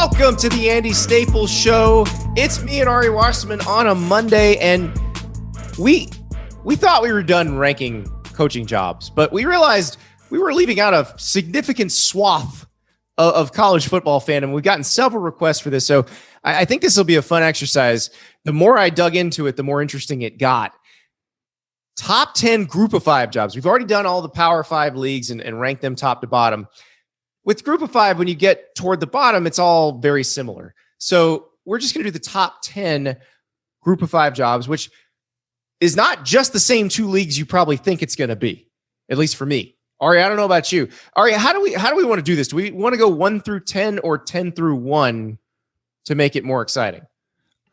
Welcome to the Andy Staples Show. It's me and Ari Wasserman on a Monday, and we thought we were done ranking coaching jobs, but we realized we were leaving out a significant swath of college football fandom. We've gotten several requests for this, so I think this will be a fun exercise. The more I dug into it, the more interesting it got. Top 10 group of 5 jobs. We've already done all the Power 5 leagues and ranked them top to bottom. With group of 5, when you get toward the bottom, it's all very similar. So we're just going to do the top 10 group of 5 jobs, which is not just the same 2 leagues you probably think it's going to be, at least for me. Ari, I don't know about you. Ari, how do we want to do this? Do we want to go 1 through 10 or 10 through 1 to make it more exciting?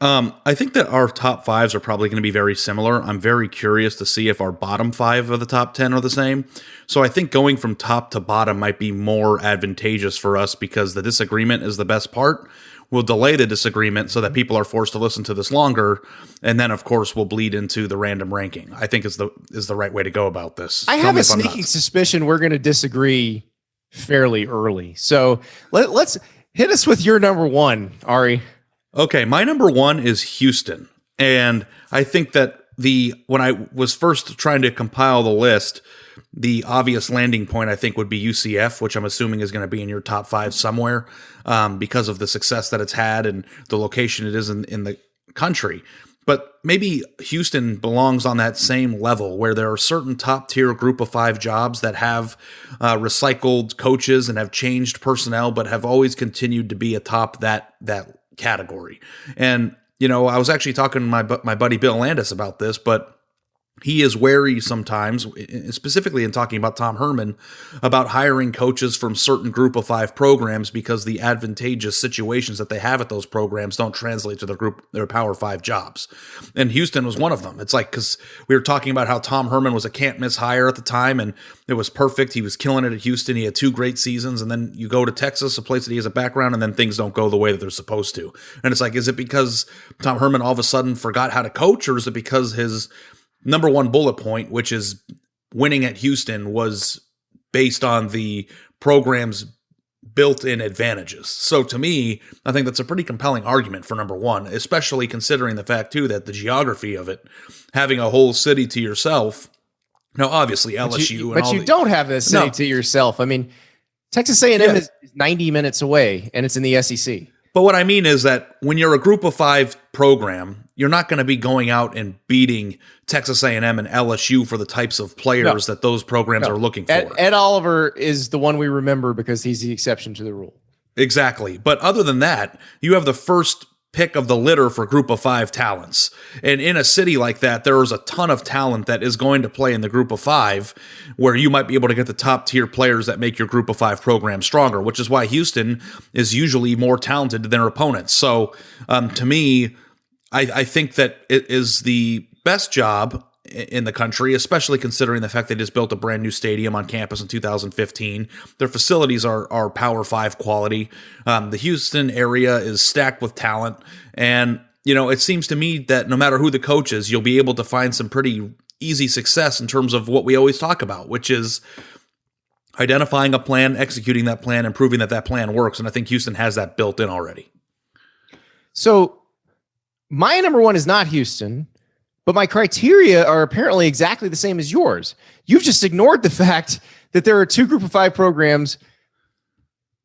I think that our top 5s are probably going to be very similar. I'm very curious to see if our bottom 5 of the top 10 are the same. So I think going from top to bottom might be more advantageous for us because the disagreement is the best part. We'll delay the disagreement so that people are forced to listen to this longer. And then, of course, we'll bleed into the random ranking. I think is the right way to go about this. I have a sneaking suspicion we're going to disagree fairly early. So let's hit us with your number 1, Ari. Okay, my number 1 is Houston. And I think that when I was first trying to compile the list, the obvious landing point I think would be UCF, which I'm assuming is going to be in your top 5 somewhere because of the success that it's had and the location it is in the country. But maybe Houston belongs on that same level where there are certain top tier group of 5 jobs that have recycled coaches and have changed personnel, but have always continued to be atop that category. And, I was actually talking to my buddy Bill Landis about this, but he is wary sometimes, specifically in talking about Tom Herman, about hiring coaches from certain group of 5 programs because the advantageous situations that they have at those programs don't translate to their Power 5 jobs. And Houston was one of them. It's like, because we were talking about how Tom Herman was a can't miss hire at the time, and it was perfect. He was killing it at Houston. He had 2 great seasons, and then you go to Texas, a place that he has a background, and then things don't go the way that they're supposed to. And it's like, is it because Tom Herman all of a sudden forgot how to coach, or is it because his number 1 bullet point, which is winning at Houston, was based on the program's built-in advantages? So to me, I think that's a pretty compelling argument for number 1, especially considering the fact, too, that the geography of it, having a whole city to yourself. Now, obviously, LSU. But you don't have the city to yourself. I mean, Texas A&M is 90 minutes away, and it's in the SEC. But what I mean is that when you're a group of 5 program, you're not going to be going out and beating Texas A&M and LSU for the types of players that those programs are looking for. Ed Oliver is the one we remember because he's the exception to the rule. Exactly. But other than that, you have the first pick of the litter for group of 5 talents. And in a city like that, there is a ton of talent that is going to play in the group of 5 where you might be able to get the top tier players that make your group of 5 program stronger, which is why Houston is usually more talented than their opponents. So to me, I think that it is the best job in the country, especially considering the fact they just built a brand new stadium on campus in 2015. Their facilities are Power 5 quality. The Houston area is stacked with talent. And, it seems to me that no matter who the coach is, you'll be able to find some pretty easy success in terms of what we always talk about, which is identifying a plan, executing that plan, and proving that plan works. And I think Houston has that built in already. So my number 1 is not Houston, but my criteria are apparently exactly the same as yours. You've just ignored the fact that there are 2 group of 5 programs,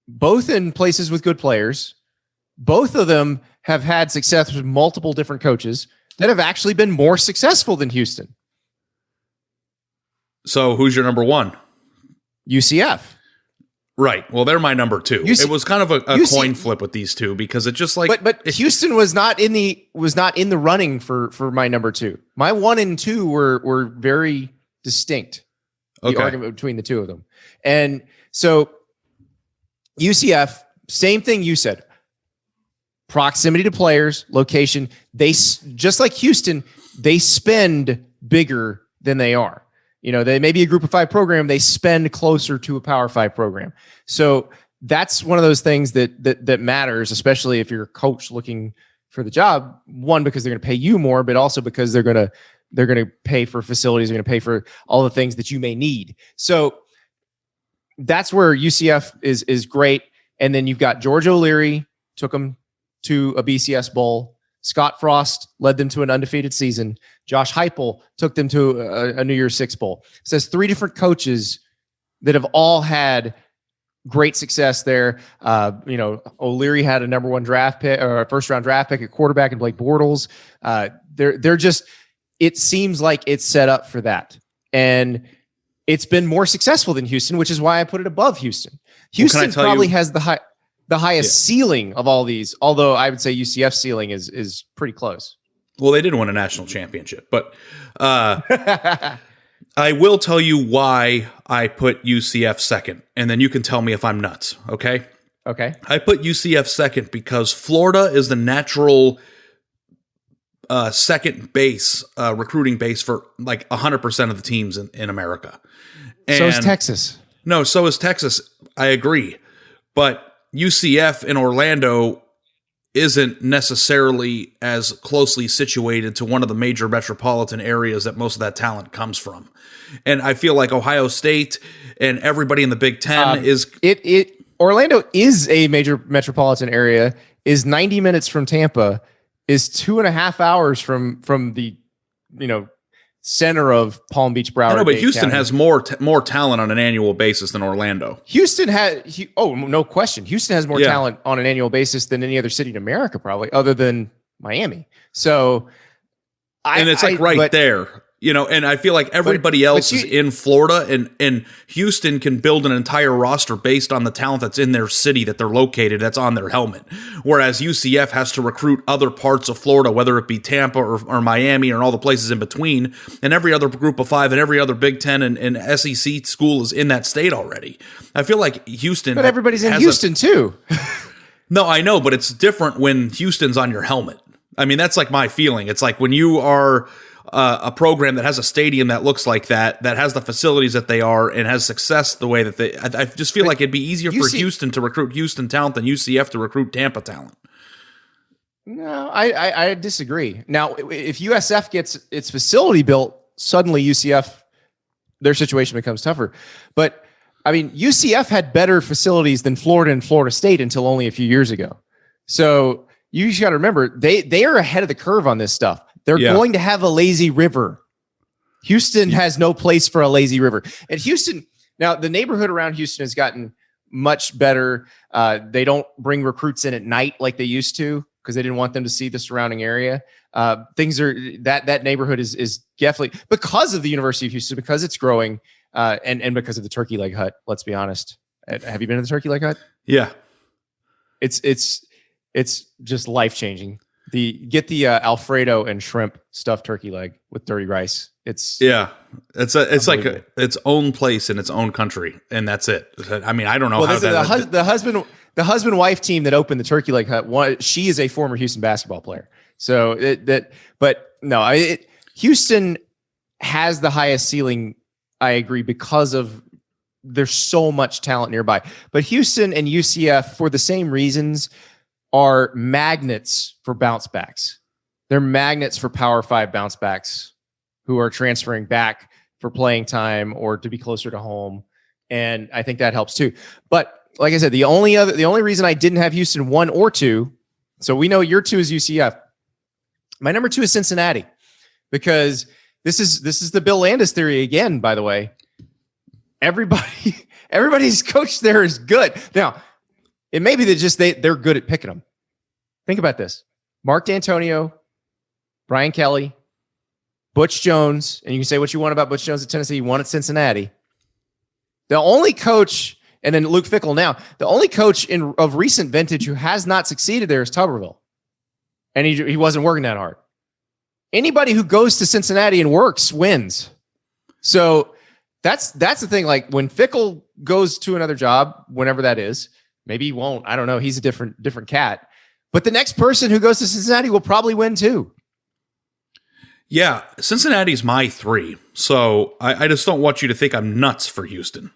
both in places with good players. Both of them have had success with multiple different coaches that have actually been more successful than Houston. So who's your number 1? UCF. Right. Well, they're my number 2. It was kind of a coin flip with these 2 because it just like. But Houston was not in the running for my number 2. My 1 and 2 were very distinct. The argument between the 2 of them, and so UCF, same thing you said. Proximity to players, location. They just like Houston, they spend bigger than they are. They may be a group of 5 program. They spend closer to a Power 5 program. So that's one of those things that matters, especially if you're a coach looking for the job. One, because they're going to pay you more, but also because they're going to pay for facilities. They're going to pay for all the things that you may need. So that's where UCF is great. And then you've got George O'Leary, took them to a BCS bowl. Scott Frost led them to an undefeated season. Josh Heupel took them to a New Year's Six bowl. It says 3 different coaches that have all had great success there. O'Leary had a number 1 draft pick or a first round draft pick at quarterback and Blake Bortles. They're just, it seems like it's set up for that. And it's been more successful than Houston, which is why I put it above Houston. Houston probably has the highest ceiling of all these, although I would say UCF's ceiling is pretty close. Well, they did win a national championship, but I will tell you why I put UCF second, and then you can tell me if I'm nuts, okay? Okay. I put UCF second because Florida is the natural second base, recruiting base for like 100% of the teams in America. And so is Texas. No, so is Texas. I agree. But UCF in Orlando isn't necessarily as closely situated to one of the major metropolitan areas that most of that talent comes from. And I feel like Ohio State and everybody in the Big Ten is... Orlando is a major metropolitan area, is 90 minutes from Tampa, is 2.5 hours from the, center of Palm Beach, Broward. I know, but Dade Houston County. has more talent on an annual basis than Orlando. Houston no question. Houston has more talent on an annual basis than any other city in America, probably, other than Miami. So, it's right there. And I feel like everybody else is in Florida, and Houston can build an entire roster based on the talent that's in their city that they're located, that's on their helmet. Whereas UCF has to recruit other parts of Florida, whether it be Tampa or Miami or all the places in between, and every other group of 5 and every other Big Ten and SEC school is in that state already. I feel like Houston... But everybody's in Houston too. No, I know, but it's different when Houston's on your helmet. I mean, that's like my feeling. It's like when you are... a program that has a stadium that looks like that has the facilities that they are, and has success the way that they. I just feel like it'd be easier for Houston to recruit Houston talent than UCF to recruit Tampa talent. No, I disagree. Now, if USF gets its facility built, suddenly UCF, their situation becomes tougher. But I mean, UCF had better facilities than Florida and Florida State until only a few years ago. So you just got to remember they are ahead of the curve on this stuff. They're going to have a lazy river. Houston has no place for a lazy river. And Houston, now the neighborhood around Houston has gotten much better. They don't bring recruits in at night like they used to because they didn't want them to see the surrounding area. Things are that neighborhood is definitely because of the University of Houston, because it's growing, and because of the turkey leg hut. Let's be honest. Have you been to the turkey leg hut? Yeah, it's just life changing. Get the Alfredo and shrimp stuffed turkey leg with dirty rice. It's like its own place in its own country, and that's it. I mean, I don't know how the husband wife team that opened the turkey leg hut. She is a former Houston basketball player. So Houston has the highest ceiling. I agree, because of there's so much talent nearby. But Houston and UCF, for the same reasons, are magnets for bounce backs. They're magnets for Power 5 bounce backs who are transferring back for playing time or to be closer to home. And I think that helps too. But like I said, the only reason I didn't have Houston 1 or 2, so we know your 2 is UCF. My number 2 is Cincinnati, because this is the Bill Landis theory again, by the way. Everybody's coach there is good. Now, it may be that they're good at picking them. Think about this. Mark D'Antonio, Brian Kelly, Butch Jones, and you can say what you want about Butch Jones at Tennessee. You want at Cincinnati. The only coach, and then Luke Fickell now, the only coach of recent vintage who has not succeeded there is Tuberville. And he wasn't working that hard. Anybody who goes to Cincinnati and works wins. So that's the thing. Like when Fickell goes to another job, whenever that is, maybe he won't. I don't know. He's a different cat. But the next person who goes to Cincinnati will probably win too. Yeah, Cincinnati's my 3. So I just don't want you to think I'm nuts for Houston.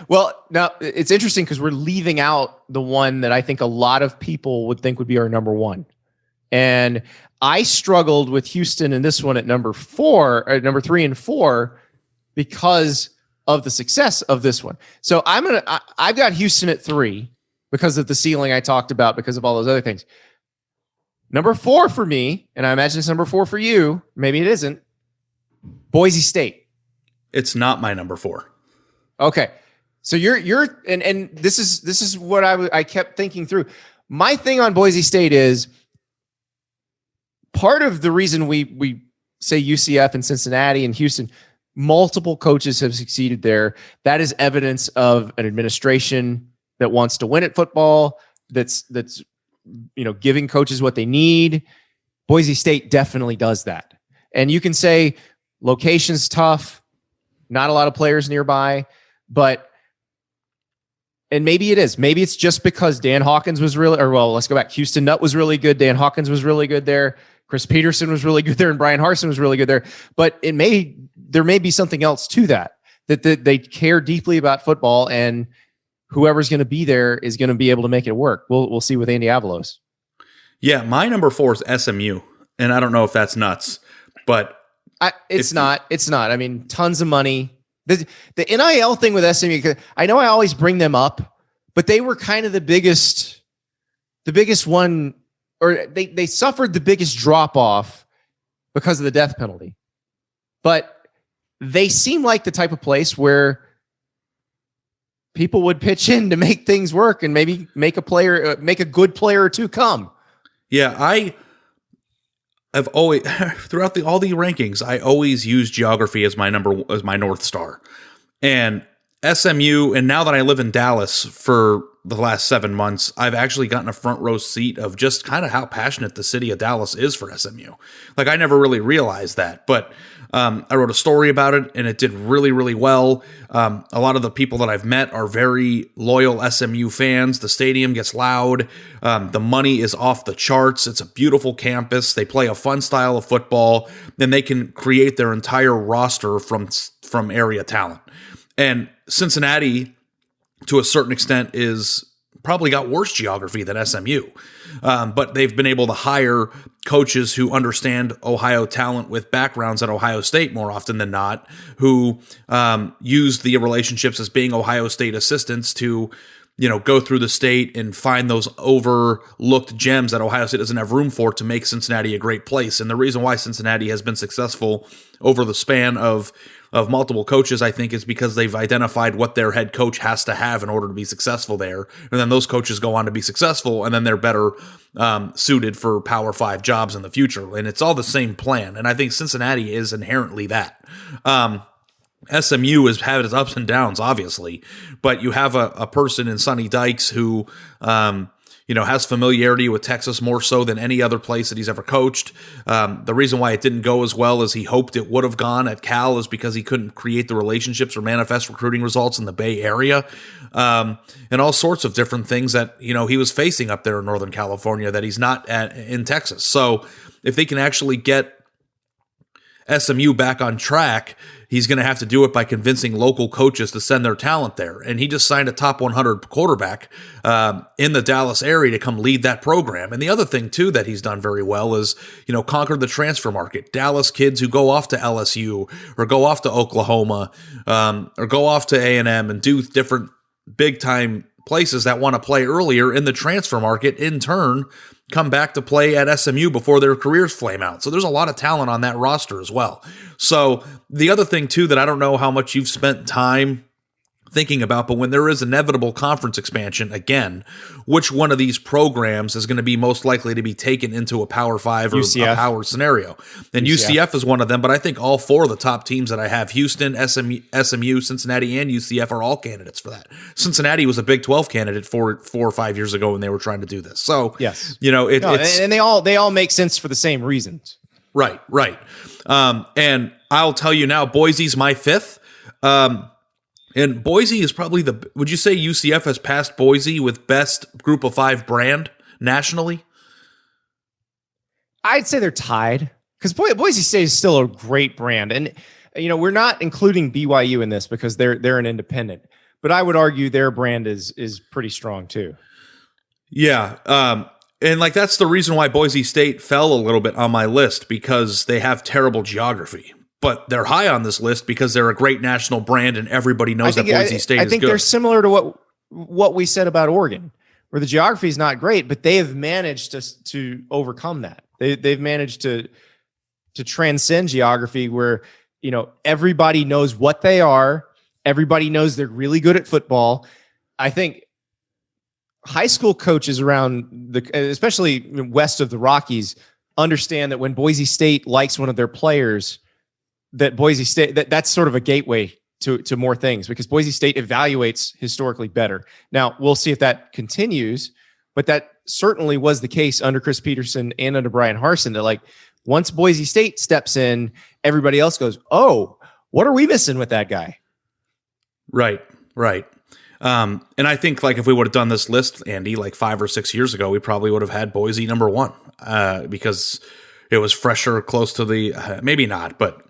Well, now it's interesting because we're leaving out the one that I think a lot of people would think would be our number 1. And I struggled with Houston in this one at number 3 and 4 because of the success of this one. So I've got Houston at 3. because of the ceiling I talked about, because of all those other things. Number 4 for me, and I imagine it's number 4 for you, maybe it isn't, Boise State. It's not my number 4. Okay. So you're and this is what I kept thinking through. My thing on Boise State is part of the reason we say UCF and Cincinnati and Houston, multiple coaches have succeeded there. That is evidence of an administration that wants to win at football, that's giving coaches what they need. Boise State definitely does that. And you can say location's tough, not a lot of players nearby, and maybe it is. Maybe it's just because Dan Hawkins was let's go back. Houston Nutt was really good. Dan Hawkins was really good there. Chris Peterson was really good there, and Brian Harsin was really good there. But there may be something else to that they care deeply about football, and whoever's going to be there is going to be able to make it work. We'll see with Andy Avalos. Yeah, my number 4 is SMU, and I don't know if that's nuts, but it's not. I mean, tons of money. The NIL thing with SMU, I know I always bring them up, but they were kind of the biggest one, or they suffered the biggest drop off because of the death penalty. But they seem like the type of place where people would pitch in to make things work and maybe make a good player or two come. Yeah, I've always throughout all the rankings, I always use geography as my North Star. And SMU, and now that I live in Dallas for the last 7 months, I've actually gotten a front row seat of just kind of how passionate the city of Dallas is for SMU. Like, I never really realized that, but I wrote a story about it, and it did really, really well. A lot of the people that I've met are very loyal SMU fans. The stadium gets loud. The money is off the charts. It's a beautiful campus. They play a fun style of football, and they can create their entire roster from area talent. And Cincinnati, to a certain extent, is probably got worse geography than SMU. But they've been able to hire coaches who understand Ohio talent with backgrounds at Ohio State more often than not, who use the relationships as being Ohio State assistants to, go through the state and find those overlooked gems that Ohio State doesn't have room for to make Cincinnati a great place. And the reason why Cincinnati has been successful over the span of multiple coaches, I think, is because they've identified what their head coach has to have in order to be successful there. And then those coaches go on to be successful, and then they're better suited for Power 5 jobs in the future. And it's all the same plan. And I think Cincinnati is inherently that. SMU has had its ups and downs, obviously, but you have a person in Sonny Dykes who, has familiarity with Texas more so than any other place that he's ever coached. The reason why it didn't go as well as he hoped it would have gone at Cal is because he couldn't create the relationships or manifest recruiting results in the Bay Area, and all sorts of different things that, he was facing up there in Northern California that he's not in Texas. So if they can actually get SMU back on track, he's going to have to do it by convincing local coaches to send their talent there. And he just signed a top 100 quarterback in the Dallas area to come lead that program. And the other thing, too, that he's done very well is, conquer the transfer market. Dallas kids who go off to LSU or go off to Oklahoma or go off to A&M and do different big-time places that want to play earlier in the transfer market, in turn, come back to play at SMU before their careers flame out. So there's a lot of talent on that roster as well. So the other thing, too, that I don't know how much you've spent time thinking about, but when there is inevitable conference expansion, again, which one of these programs is going to be most likely to be taken into a Power 5 or UCF. A Power scenario? And UCF is one of them, but I think all 4 of the top teams that I have, Houston, SMU, Cincinnati, and UCF, are all candidates for that. Cincinnati was a Big 12 candidate 4 or 5 years ago when they were trying to do this. So, yes, it's, and they all make sense for the same reasons. Right. And I'll tell you now, Boise's my 5th. And Boise is probably would you say UCF has passed Boise with best group of 5 brand nationally? I'd say they're tied, because Boise State is still a great brand. And, we're not including BYU in this because they're an independent, but I would argue their brand is pretty strong too. Yeah. And that's the reason why Boise State fell a little bit on my list, because they have terrible geography. But they're high on this list because they're a great national brand and everybody knows that Boise State is good. I think they're similar to what we said about Oregon, where the geography is not great, but they have managed to overcome that. They've managed to transcend geography where, everybody knows what they are. Everybody knows they're really good at football. I think high school coaches around especially west of the Rockies, understand that when Boise State likes one of their players, that Boise State, that's sort of a gateway to more things, because Boise State evaluates historically better. Now, we'll see if that continues, but that certainly was the case under Chris Peterson and under Brian Harsin, that once Boise State steps in, everybody else goes, oh, what are we missing with that guy? Right. And I think if we would have done this list, Andy, 5 or 6 years ago, we probably would have had Boise number 1 because it was fresher, close to the, maybe not, but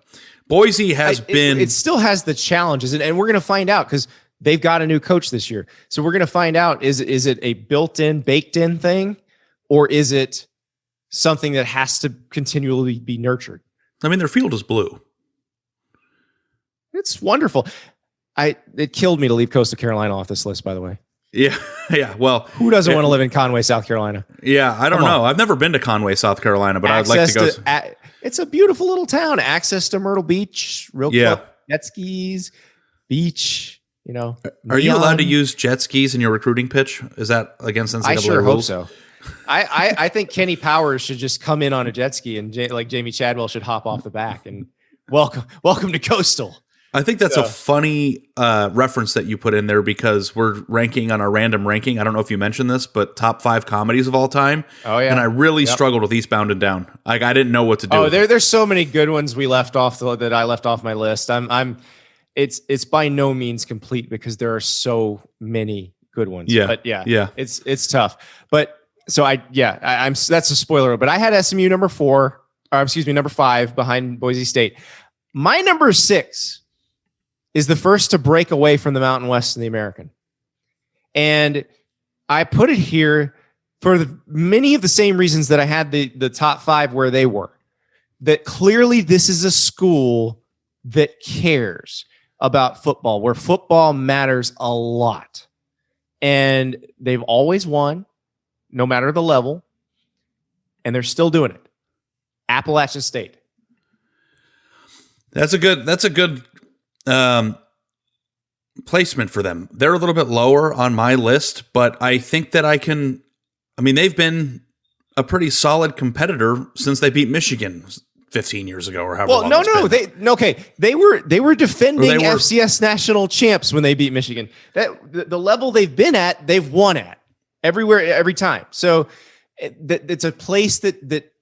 Boise has been. It still has the challenges, and we're going to find out because they've got a new coach this year. So we're going to find out, is it a built-in, baked-in thing, or is it something that has to continually be nurtured? I mean, their field is blue. It's wonderful. It killed me to leave Coastal Carolina off this list, by the way. Yeah. Well, who doesn't want to live in Conway, South Carolina? Yeah, I don't know. I've never been to Conway, South Carolina, but I'd like to go. It's a beautiful little town. Access to Myrtle Beach, real close. Jet skis, beach. Are you allowed to use jet skis in your recruiting pitch? Is that against NCAA I sure rules? hope so. I think Kenny Powers should just come in on a jet ski, and Jamie Chadwell should hop off the back and welcome to Coastal. I think that's a funny reference that you put in there, because we're ranking on our random ranking. I don't know if you mentioned this, but top 5 comedies of all time. Oh yeah, and I really struggled with Eastbound and Down. I didn't know what to do. Oh, there's so many good ones we left off that I left off my list. It's by no means complete because there are so many good ones. Yeah, but it's tough. But so I'm that's a spoiler. But I had SMU number 5 behind Boise State. My number 6 is the first to break away from the Mountain West in the American. And I put it here for many of the same reasons that I had the top 5 where they were. That clearly this is a school that cares about football, where football matters a lot. And they've always won, no matter the level. And they're still doing it. Appalachian State. That's a good placement for them. They're a little bit lower on my list, but I think that they've been a pretty solid competitor since they beat Michigan 15 years ago or however long it's been. They were defending FCS national champs when they beat Michigan. The level they've been at, they've won at everywhere, every time. So it's a place that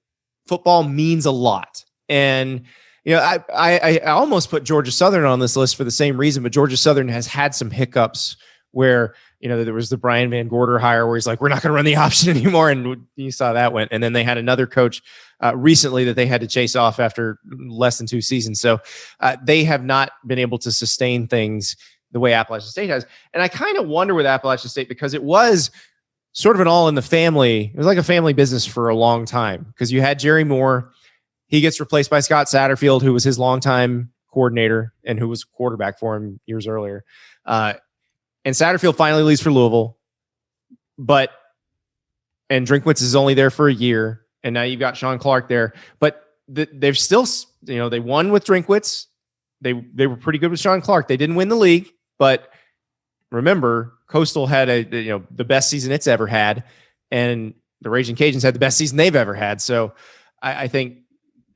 football means a lot. And I almost put Georgia Southern on this list for the same reason, but Georgia Southern has had some hiccups where, there was the Brian Van Gorder hire where he's like, we're not going to run the option anymore. And you saw that went. And then they had another coach recently that they had to chase off after less than 2 seasons. So they have not been able to sustain things the way Appalachian State has. And I kind of wonder with Appalachian State, because it was sort of an all in the family. It was like a family business for a long time, because you had Jerry Moore. He gets replaced by Scott Satterfield, who was his longtime coordinator and who was quarterback for him years earlier. And Satterfield finally leaves for Louisville, and Drinkwitz is only there for a year. And now you've got Sean Clark there, but they've still, they won with Drinkwitz. They were pretty good with Sean Clark. They didn't win the league, but remember, Coastal had the best season it's ever had, and the Raging Cajuns had the best season they've ever had. So I think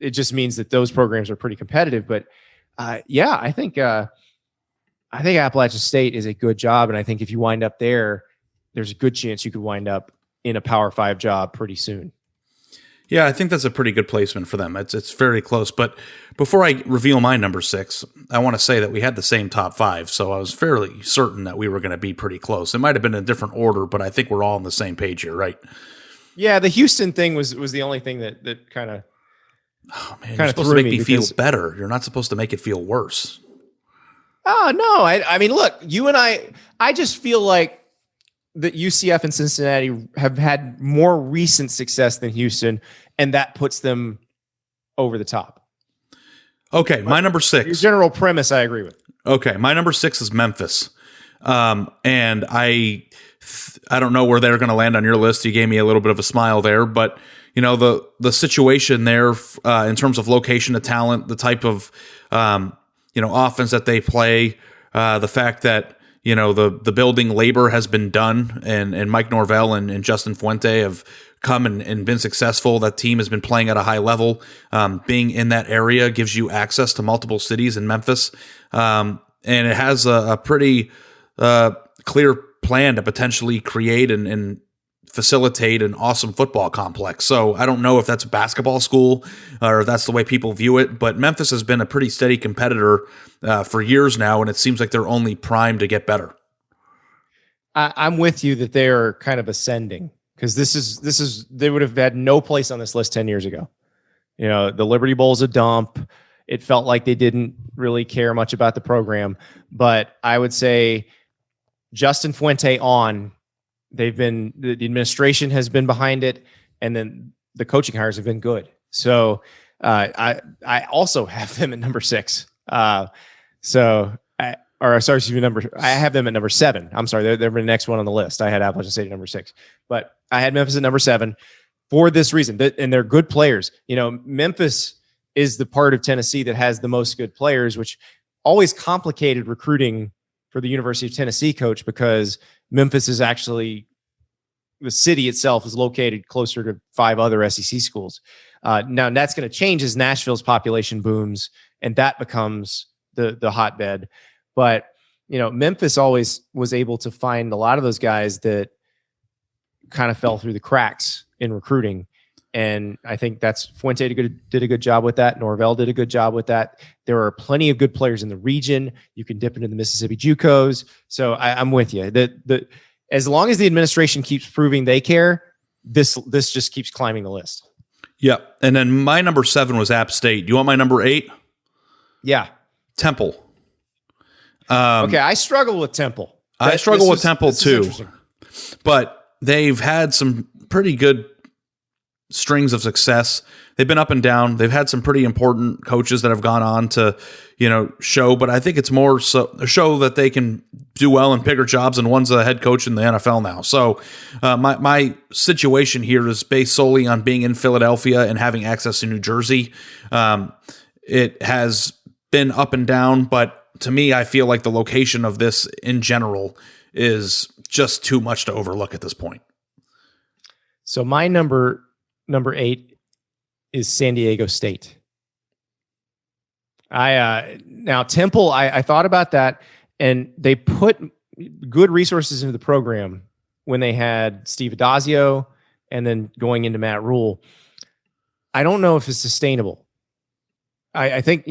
it just means that those programs are pretty competitive. But I think Appalachian State is a good job, and I think if you wind up there, there's a good chance you could wind up in a Power 5 job pretty soon. Yeah, I think that's a pretty good placement for them. It's very close. But before I reveal my number 6, I want to say that we had the same top 5, so I was fairly certain that we were going to be pretty close. It might have been in a different order, but I think we're all on the same page here, right? Yeah, the Houston thing was the only thing that kind of. Oh man, you're supposed to make me feel better. You're not supposed to make it feel worse. Oh no, I mean, look, you and I just feel like that UCF and Cincinnati have had more recent success than Houston, and that puts them over the top. Okay, my number 6. Your general premise, I agree with. Okay, my number 6 is Memphis. And I I don't know where they're going to land on your list. You gave me a little bit of a smile there, but the situation there in terms of location of talent, the type of offense that they play, the fact that the building labor has been done, and Mike Norvell and Justin Fuente have come and been successful. That team has been playing at a high level. Being in that area gives you access to multiple cities in Memphis, and it has a pretty clear plan to potentially create and facilitate an awesome football complex. So I don't know if that's a basketball school or if that's the way people view it, but Memphis has been a pretty steady competitor for years now, and it seems like they're only primed to get better. I'm with you that they're kind of ascending, because this is they would have had no place on this list 10 years ago. The Liberty Bowl's a dump. It felt like they didn't really care much about the program, but I would say Justin Fuente the administration has been behind it, and then the coaching hires have been good. So I also have them at number 6. I have them at number 7. I'm sorry, they're the next one on the list. I had Appalachian State at number 6, but I had Memphis at number 7 for this reason. And they're good players. Memphis is the part of Tennessee that has the most good players, which always complicated recruiting for the University of Tennessee coach, because Memphis is actually, the city itself is located closer to 5 other SEC schools. Now that's going to change as Nashville's population booms and that becomes the hotbed. But, Memphis always was able to find a lot of those guys that kind of fell through the cracks in recruiting. And I think Fuente did a good job with that. Norvell did a good job with that. There are plenty of good players in the region. You can dip into the Mississippi JUCOs. So I'm with you. As long as the administration keeps proving they care, this just keeps climbing the list. Yeah. And then my number 7 was App State. Do you want my number 8? Yeah. Temple. Okay. I struggle with Temple. I struggle with Temple too, but they've had some pretty good strings of success. They've been up and down. They've had some pretty important coaches that have gone on to, show, but I think it's more so a show that they can do well in bigger jobs, and one's a head coach in the NFL now. So my situation here is based solely on being in Philadelphia and having access to New Jersey. It has been up and down, but to me, I feel like the location of this in general is just too much to overlook at this point. So my number 8 is San Diego State. Now Temple, I thought about that, and they put good resources into the program when they had Steve Adazio and then going into Matt Rule. I don't know if it's sustainable. I think,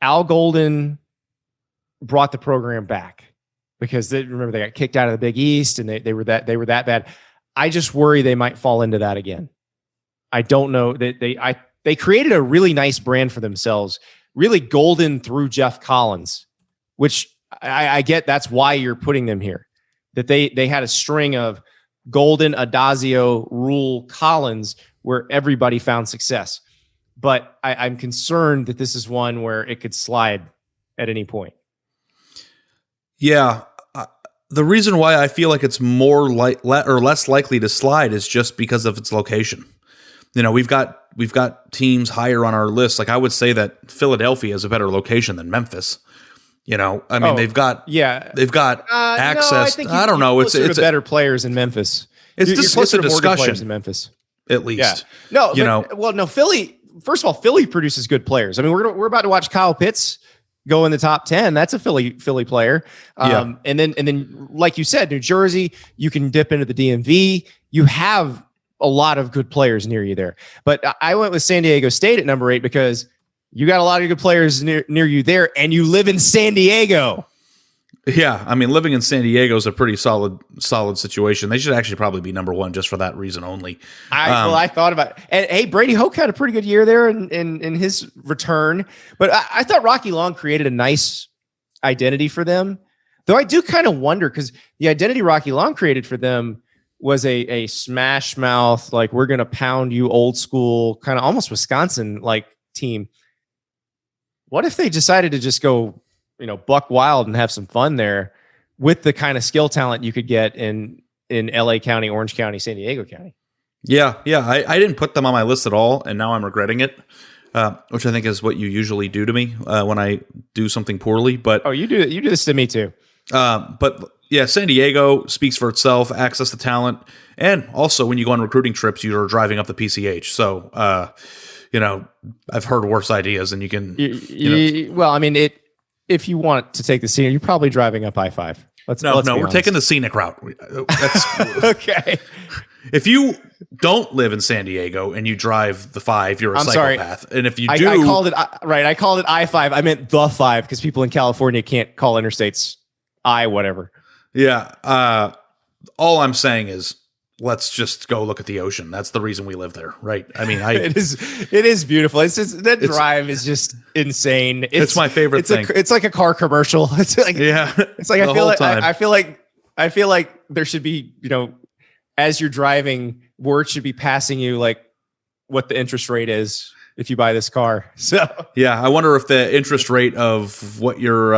Al Golden brought the program back because they got kicked out of the Big East, and they were that bad. I just worry they might fall into that again. I don't know that they created a really nice brand for themselves, really golden through Jeff Collins, which I get. That's why you're putting them here. That they had a string of Golden, Adazio, Rule, Collins, where everybody found success. But I'm concerned that this is one where it could slide at any point. Yeah. The reason why I feel like it's more or less likely to slide is just because of its location. We've got teams higher on our list. Like, I would say that Philadelphia is a better location than Memphis. They've got access. No, I don't know. It's better players in Memphis. It's just a discussion in Memphis, at least. Yeah. No, Philly. First of all, Philly produces good players. I mean, we're about to watch Kyle Pitts go in the top 10. That's a Philly player. And then, like you said, New Jersey, you can dip into the DMV. You have a lot of good players near you there. But I went with San Diego State at number 8 because you got a lot of good players near you there, and you live in San Diego. Yeah, I mean, living in San Diego is a pretty solid situation. They should actually probably be number 1 just for that reason only. I thought about it. And hey, Brady Hoke had a pretty good year there in his return. But I thought Rocky Long created a nice identity for them. Though I do kind of wonder, because the identity Rocky Long created for them was a smash mouth, like, we're going to pound you, old school, kind of almost Wisconsin-like team. What if they decided to just go, buck wild and have some fun there? with the kind of skill talent you could get in LA County, Orange County, San Diego County. Yeah. I didn't put them on my list at all, and now I'm regretting it, which I think is what you usually do to me when I do something poorly. But you do this to me too. But yeah, San Diego speaks for itself, access to talent. And also when you go on recruiting trips, you're driving up the PCH. So, I've heard worse ideas and you can, well, I mean, if you want to take the scenic, you're probably driving up I-5. Let's we're taking the scenic route. That's okay. If you don't live in San Diego and you drive the 5, you're a psychopath. Sorry. And if you do, I called it right. I called it I-5. I meant the 5 because people in California can't call interstates I whatever. Yeah. All I'm saying is let's just go look at the ocean. That's the reason we live there, right? I mean, it is beautiful. It's just that drive is just insane. It's my favorite thing. It's like a car commercial. It's like It's like I feel like there should be, as you're driving, word should be passing you like what the interest rate is if you buy this car. So yeah, I wonder if the interest rate of what your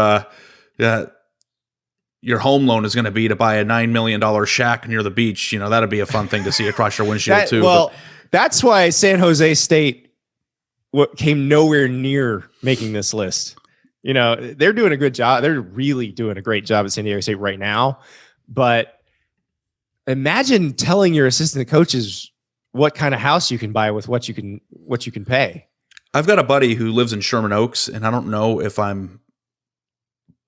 home loan is going to be to buy a $9 million shack near the beach. That'd be a fun thing to see across your windshield too. Well, that's why San Jose State came nowhere near making this list. They're doing a good job. They're really doing a great job at San Diego State right now. But imagine telling your assistant coaches what kind of house you can buy with what you can pay. I've got a buddy who lives in Sherman Oaks, and I don't know if I'm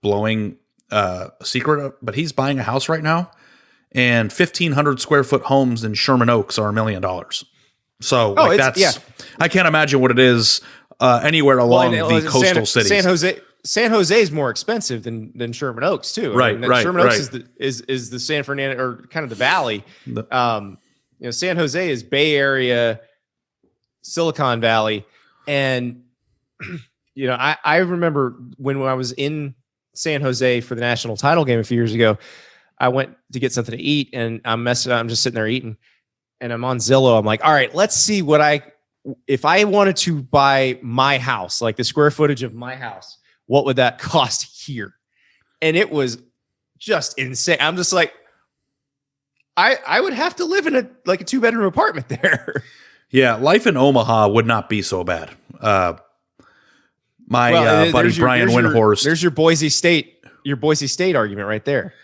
blowing a secret, but he's buying a house right now, and 1,500 square foot homes in Sherman Oaks are $1 million. So I can't imagine what it is anywhere along the coastal cities. San Jose is more expensive than Sherman Oaks too. Right. Sherman Oaks is the San Fernando or kind of the valley. San Jose is Bay Area, Silicon Valley, and I remember when I was in San Jose for the national title game a few years ago, I went to get something to eat and I'm just sitting there eating and I'm on Zillow. I'm like, all right, let's see if I wanted to buy my house, like the square footage of my house, what would that cost here? And it was just insane. I'm just like, I would have to live in a 2-bedroom apartment there. Yeah. Life in Omaha would not be so bad. My buddy Brian Windhorst. There's your Boise State argument right there.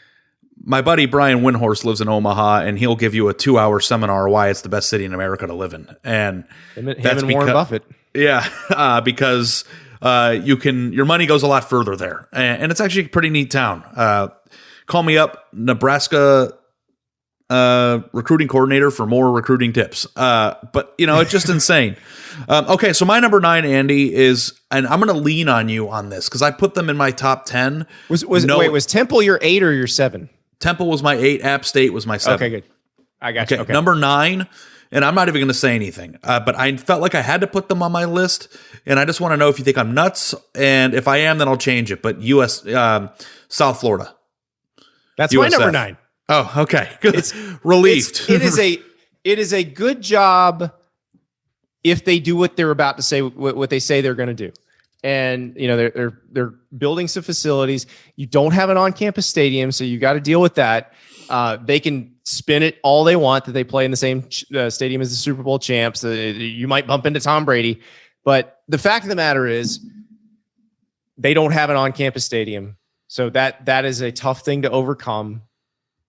My buddy Brian Windhorst lives in Omaha, and he'll give you a 2-hour seminar why it's the best city in America to live in. And that's Warren Buffett. Yeah, because your money goes a lot further there, and it's actually a pretty neat town. Call me up, Nebraska recruiting coordinator for more recruiting tips. But it's just insane. Okay, so my number 9, Andy, is, and I'm going to lean on you on this because I put them in my top 10. Was Temple your 8 or your 7? Temple was my 8. App State was my 7. Okay, good. I got you. Okay. Number 9, and I'm not even going to say anything, but I felt like I had to put them on my list, and I just want to know if you think I'm nuts, and if I am, then I'll change it. But South Florida. That's USF. My number 9. Oh, okay. Good. It's relieved. It is a good job if they do what they're about to say, what they say they're going to do. And they're building some facilities. You don't have an on-campus stadium, so you got to deal with that. They can spin it all they want that they play in the same stadium as the Super Bowl champs. You might bump into Tom Brady, but the fact of the matter is they don't have an on-campus stadium, so that is a tough thing to overcome.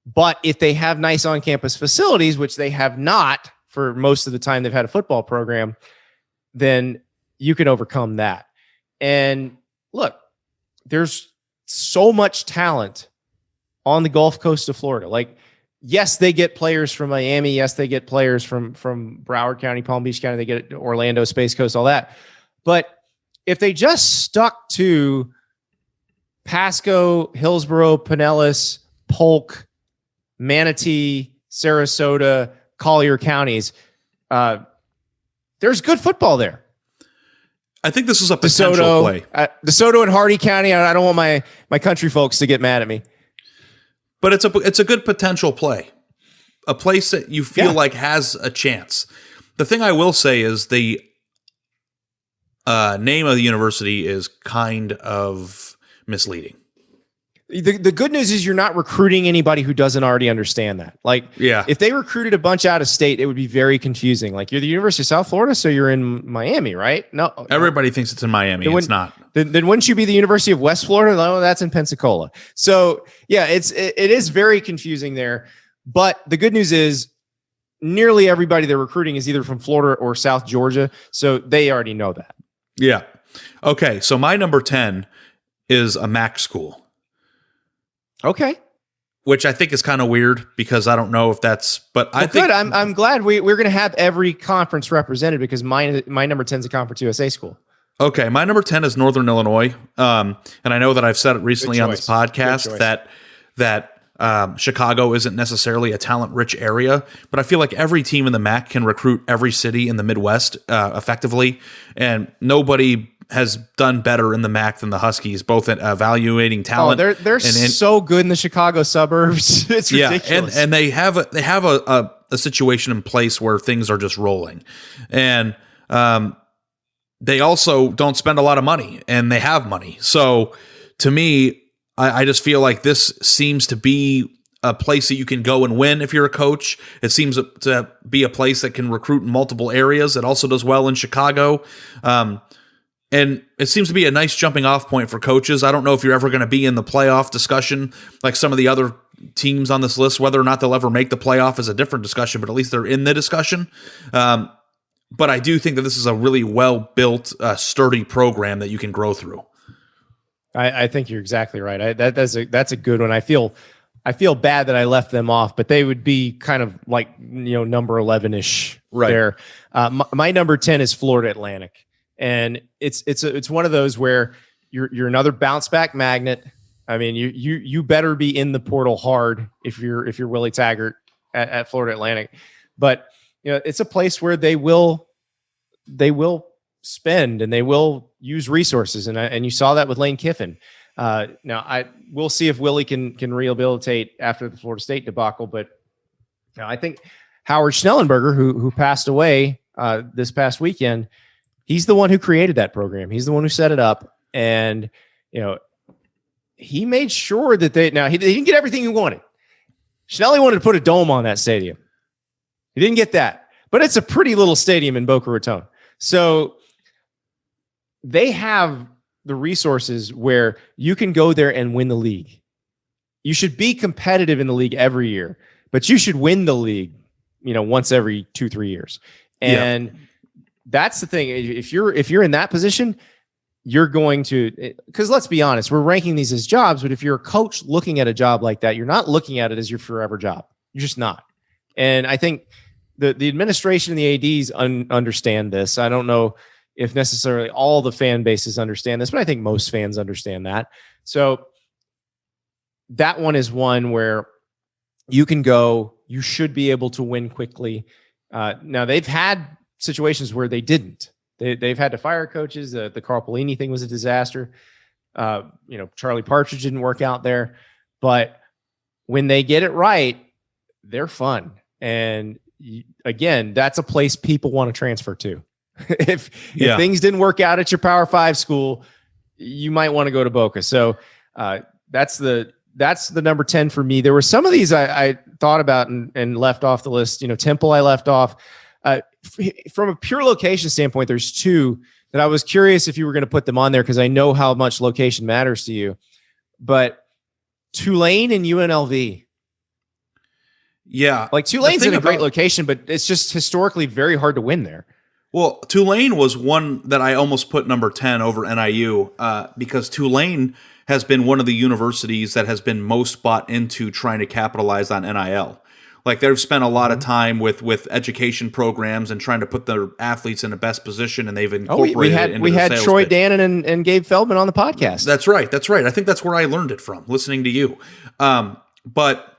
But if they have nice on-campus facilities, which they have not for most of the time they've had a football program, then you can overcome that. And look, there's so much talent on the Gulf Coast of Florida. Like, yes, they get players from Miami. Yes, they get players from Broward County, Palm Beach County. They get Orlando, Space Coast, all that. But if they just stuck to Pasco, Hillsborough, Pinellas, Polk, Manatee, Sarasota, Collier counties, there's good football there. I think this is a potential play. DeSoto and Hardy County. I don't want my country folks to get mad at me. But it's a good potential play. A place that you feel like has a chance. The thing I will say is the name of the university is kind of misleading. The good news is you're not recruiting anybody who doesn't already understand that. Like, if they recruited a bunch out of state, it would be very confusing. Like, you're the University of South Florida, so you're in Miami, right? No, everybody thinks it's in Miami. It's not. Then wouldn't you be the University of West Florida? No, that's in Pensacola. So yeah, it is very confusing there. But the good news is nearly everybody they're recruiting is either from Florida or South Georgia, so they already know that. Yeah. Okay, so my number 10 is a MAC school. Okay. Which I think is kind of weird because I don't know if that's, but I think good. I'm glad we're going to have every conference represented because my number 10 is a Conference USA school. Okay. My number 10 is Northern Illinois. And I know that I've said it recently on this podcast that Chicago isn't necessarily a talent rich area, but I feel like every team in the MAC can recruit every city in the Midwest effectively. And nobody has done better in the MAC than the Huskies, both at evaluating talent. Oh, they're so good in the Chicago suburbs. It's ridiculous. And they have a situation in place where things are just rolling, and they also don't spend a lot of money, and they have money. So to me, I just feel like this seems to be a place that you can go and win if you're a coach. It seems to be a place that can recruit in multiple areas. It also does well in Chicago. And it seems to be a nice jumping off point for coaches. I don't know if you're ever going to be in the playoff discussion like some of the other teams on this list. Whether or not they'll ever make the playoff is a different discussion, but at least they're in the discussion. But I do think that this is a really well-built, sturdy program that you can grow through. I think you're exactly right. That's a good one. I feel bad that I left them off, but they would be kind of like, number 11-ish there. My number 10 is Florida Atlantic. And it's one of those where you're another bounce back magnet. I mean, you better be in the portal hard if you're Willie Taggart at Florida Atlantic. But it's a place where they will spend and they will use resources, and you saw that with Lane Kiffin. Now we'll see if Willie can rehabilitate after the Florida State debacle. But I think Howard Schnellenberger, who passed away this past weekend. He's the one who created that program. He's the one who set it up. And, he made sure that he didn't get everything he wanted. Schnelly wanted to put a dome on that stadium. He didn't get that, but it's a pretty little stadium in Boca Raton. So they have the resources where you can go there and win the league. You should be competitive in the league every year, but you should win the league, once every 2-3 years. And that's the thing. If you're in that position, you're going to, because let's be honest, we're ranking these as jobs, but if you're a coach looking at a job like that, you're not looking at it as your forever job. You're just not. And I think the administration and the ADs understand this. I don't know if necessarily all the fan bases understand this, but I think most fans understand that. So that one is one where you can go, you should be able to win quickly. Now they've had situations where they didn't. They've had to fire coaches. The Carl Pelini thing was a disaster. Charlie Partridge didn't work out there. But when they get it right, they're fun. And again, that's a place people want to transfer to. If things didn't work out at your Power 5 school, you might want to go to Boca. So that's the number 10 for me. There were some of these I thought about and left off the list. Temple I left off. From a pure location standpoint, there's two that I was curious if you were going to put them on there because I know how much location matters to you. But Tulane and UNLV. Yeah. Like Tulane's in a great location, but it's just historically very hard to win there. Well, Tulane was one that I almost put number 10 over NIU because Tulane has been one of the universities that has been most bought into trying to capitalize on NIL. Like they've spent a lot of time with education programs and trying to put their athletes in the best position, and they've incorporated it into we had sales Troy pitch. Dannon and Gabe Feldman on the podcast. That's right. I think that's where I learned it from, listening to you. But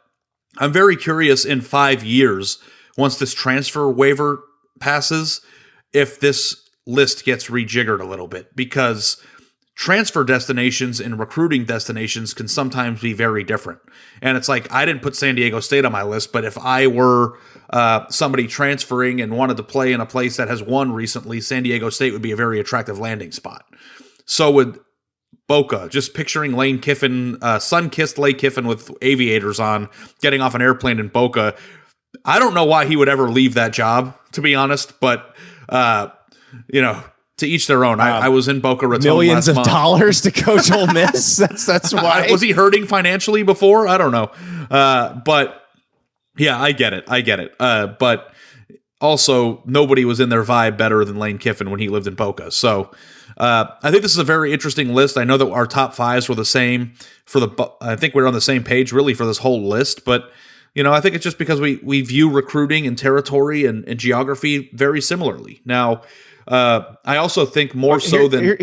I'm very curious in 5 years, once this transfer waiver passes, if this list gets rejiggered a little bit, because transfer destinations and recruiting destinations can sometimes be very different. And it's like, I didn't put San Diego State on my list, but if I were somebody transferring and wanted to play in a place that has won recently, San Diego State would be a very attractive landing spot. So would Boca, just picturing Lane Kiffin, sun-kissed Lane Kiffin with aviators on, getting off an airplane in Boca. I don't know why he would ever leave that job, to be honest, but, to each their own. I was in Boca Raton millions last of month. dollars to coach Ole Miss. That's why. Was he hurting financially before? I don't know. But yeah, I get it. But also, nobody was in their vibe better than Lane Kiffin when he lived in Boca. So I think this is a very interesting list. I know that our top fives were the same I think we're on the same page really for this whole list, but I think it's just because we view recruiting and territory and geography very similarly. Now, I also think more so than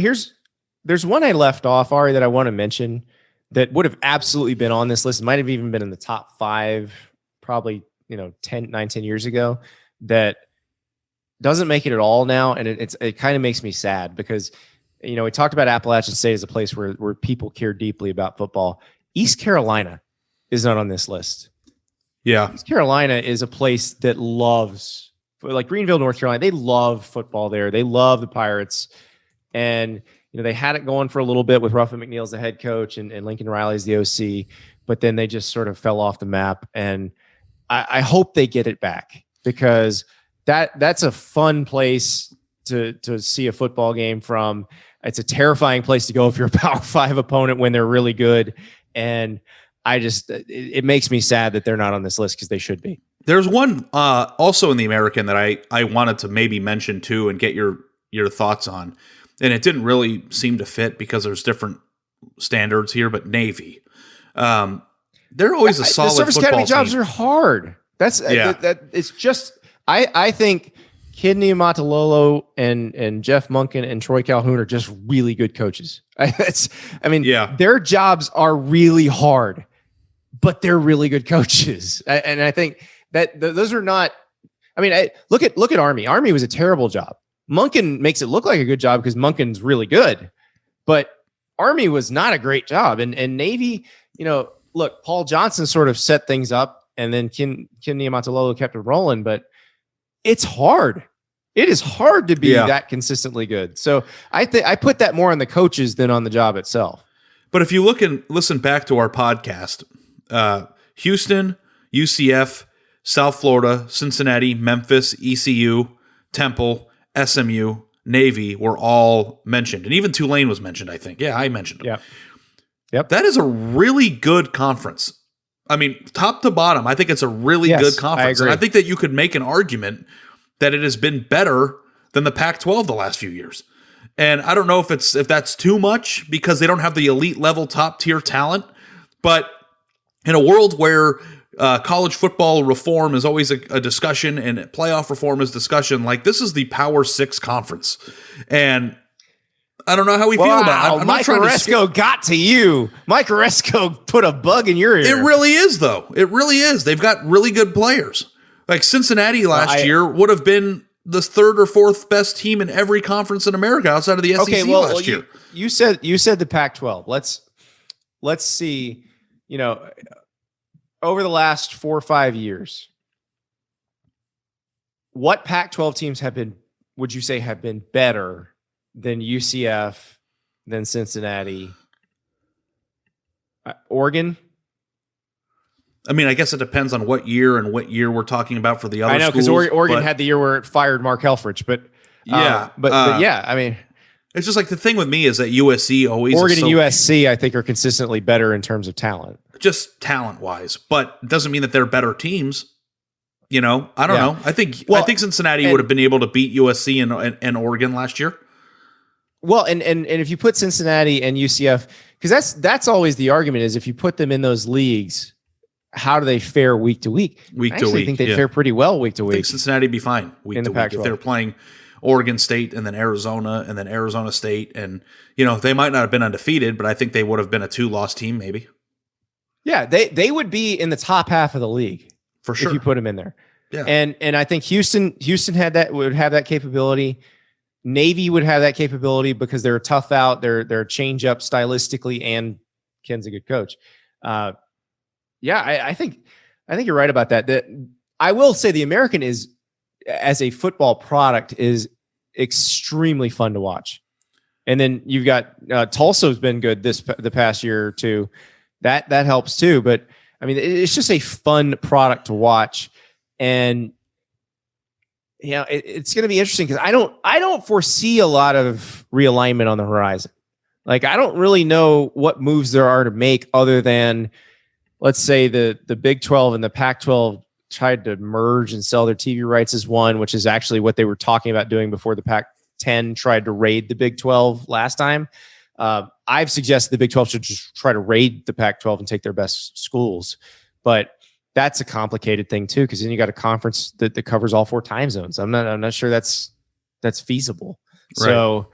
there's one I left off, Ari, that I want to mention that would have absolutely been on this list. It might have even been in the top 5, probably 10 years ago. That doesn't make it at all now, and it kind of makes me sad because we talked about Appalachian State as a place where people care deeply about football. East Carolina is not on this list. Yeah, East Carolina is a place that loves, like Greenville, North Carolina. They love football there. They love the Pirates, and they had it going for a little bit with Ruffin McNeil as the head coach and Lincoln Riley as the OC, but then they just sort of fell off the map. And I hope they get it back, because that's a fun place to see a football game from. It's a terrifying place to go if you're a Power 5 opponent when they're really good. And it makes me sad that they're not on this list, because they should be. There's one also in the American that I wanted to maybe mention too and get your thoughts on. And it didn't really seem to fit because there's different standards here, but Navy. They're always a solid the service football academy jobs team. are hard. That's it's just I think Kidney Matalolo and Jeff Munkin and Troy Calhoun are just really good coaches. Their jobs are really hard, but they're really good coaches. And I think that those are not. Look at Army. Army was a terrible job. Munkin makes it look like a good job because Munkin's really good, but Army was not a great job. And Navy, look, Paul Johnson sort of set things up, and then Ken Niumatalolo kept it rolling, but it's hard. It is hard to be that consistently good. So I put that more on the coaches than on the job itself. But if you look and listen back to our podcast, Houston, UCF, South Florida, Cincinnati, Memphis, ECU, Temple, SMU, Navy were all mentioned. And even Tulane was mentioned, I think. Yeah, I mentioned them. Yep. That is a really good conference. Top to bottom, I think it's a really good conference. And I think that you could make an argument that it has been better than the Pac-12 the last few years. And I don't know if that's too much because they don't have the elite level top tier talent. But in a world where college football reform is always a discussion and playoff reform is discussion, like this is the Power 6 conference. And I don't know how we feel about it. Mike Oresco got to you. Mike Oresco put a bug in your ear. It really is, though. It really is. They've got really good players. Like Cincinnati last year would have been the 3rd or 4th best team in every conference in America outside of the SEC last year. You said the Pac-12. Let's see. Over the last 4 or 5 years, what Pac-12 teams would you say have been better than UCF, than Cincinnati, Oregon? I guess it depends on what year and what year we're talking about for the other schools. I know, because Oregon had the year where it fired Mark Helfrich, but it's just like the thing with me is that USC always Oregon and USC I think are consistently better in terms of talent, just talent wise, but it doesn't mean that they're better teams. I don't know. I think Cincinnati would have been able to beat USC and Oregon last year. Well, and if you put Cincinnati and UCF, because that's always the argument is if you put them in those leagues, how do they fare week to week? I think they fare pretty well week to week. I think Cincinnati would be fine week to week if they're playing Oregon State and then Arizona State. And, they might not have been undefeated, but I think they would have been a 2-loss team maybe. Yeah, they would be in the top half of the league for sure if you put them in there. Yeah. And I think Houston would have that capability. Navy would have that capability because they're a tough out. They're a change up stylistically, and Ken's a good coach. I think you're right about that. I will say the American is, as a football product, is extremely fun to watch. And then you've got Tulsa's been good the past year or two. That helps too. But I mean, it's just a fun product to watch, and it's going to be interesting because I don't foresee a lot of realignment on the horizon. Like, I don't really know what moves there are to make other than, let's say, the Big 12 and the Pac-12 tried to merge and sell their TV rights as one, which is actually what they were talking about doing before the Pac-10 tried to raid the Big 12 last time. I've suggested the Big 12 should just try to raid the Pac-12 and take their best schools. But that's a complicated thing too, because then you got a conference that covers all 4 time zones. I'm not sure that's feasible. Right. So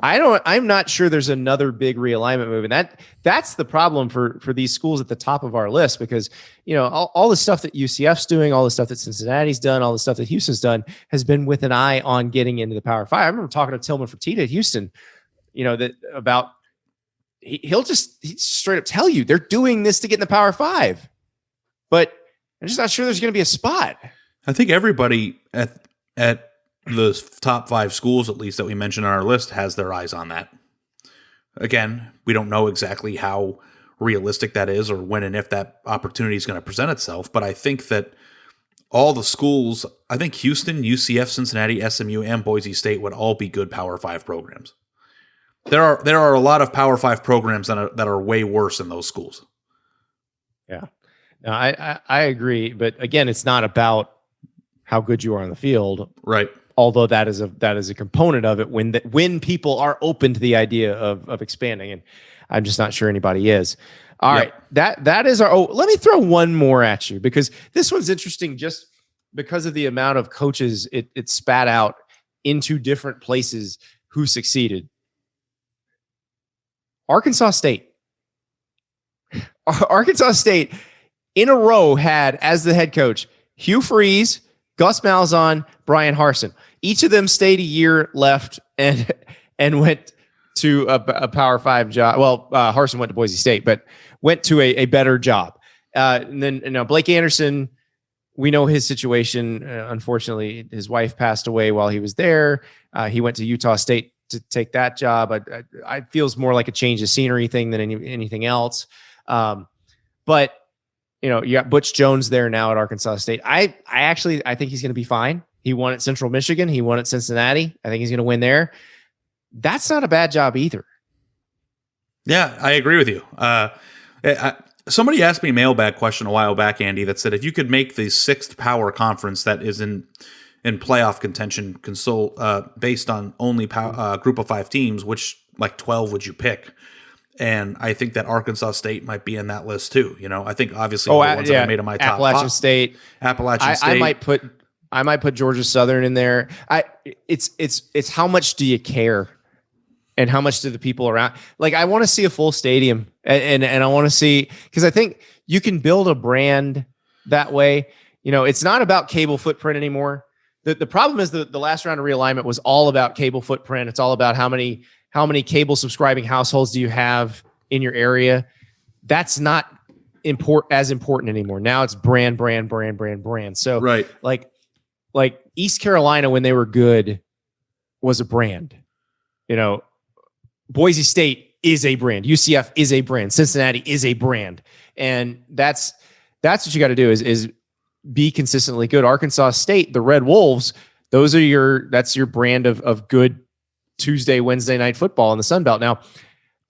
I'm not sure there's another big realignment move. And that's the problem for these schools at the top of our list, because, all the stuff that UCF's doing, all the stuff that Cincinnati's done, all the stuff that Houston's done has been with an eye on getting into the Power 5. I remember talking to Tillman Fertitta at Houston, that about, he'll straight up tell you they're doing this to get in the Power 5, but I'm just not sure there's going to be a spot. I think everybody at the top 5 schools, at least that we mentioned on our list, has their eyes on that. Again, we don't know exactly how realistic that is or when and if that opportunity is going to present itself, but I think that all the schools, I think Houston, UCF, Cincinnati, SMU, and Boise State would all be good Power 5 programs. There are a lot of Power 5 programs that are way worse than those schools. Yeah. No, I agree, but again, it's not about how good you are on the field, right? Although that is a component of it when people are open to the idea of expanding, and I'm just not sure anybody is. All right, that is our. Oh, let me throw one more at you, because this one's interesting just because of the amount of coaches it spat out into different places who succeeded. Arkansas State in a row had as the head coach Hugh Freeze, Gus Malzahn, Brian Harsin. Each of them stayed a year, left, and went to a Power 5 job. Well, Harsin went to Boise State, but went to a better job. And then Blake Anderson, we know his situation. Unfortunately, his wife passed away while he was there. He went to Utah State to take that job. I feels more like a change of scenery thing than anything else. But you got Butch Jones there now at Arkansas State. I think he's going to be fine. He won at Central Michigan. He won at Cincinnati. I think he's going to win there. That's not a bad job either. Yeah, I agree with you. Somebody asked me a mailbag question a while back, Andy, that said, if you could make the 6th power conference that is in playoff contention based on only group of 5 teams, which like 12 would you pick? And I think that Arkansas State might be in that list too. I think obviously the ones that I made in my top. Appalachian State. I might put Georgia Southern in there. It's how much do you care, and how much do the people around? Like, I want to see a full stadium, and I want to see, because I think you can build a brand that way. It's not about cable footprint anymore. The problem is the last round of realignment was all about cable footprint. It's all about how many cable subscribing households do you have in your area. That's not as important anymore. Now it's brand. So right. Like East Carolina, when they were good, was a brand. Boise State is a brand. UCF is a brand. Cincinnati is a brand. And that's what you got to do is be consistently good. Arkansas State, the Red Wolves, that's your brand of good Tuesday, Wednesday night football in the Sun Belt. Now,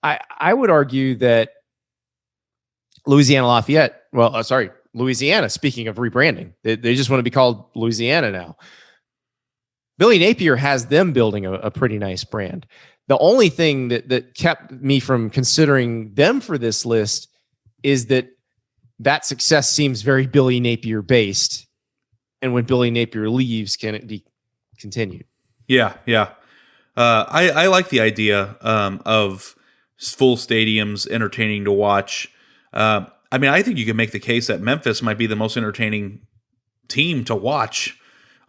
I would argue that Louisiana, speaking of rebranding, they just want to be called Louisiana now. Billy Napier has them building a pretty nice brand. The only thing that kept me from considering them for this list is that success seems very Billy Napier based. And when Billy Napier leaves, can it be continued? Yeah. I like the idea of full stadiums, entertaining to watch. I think you can make the case that Memphis might be the most entertaining team to watch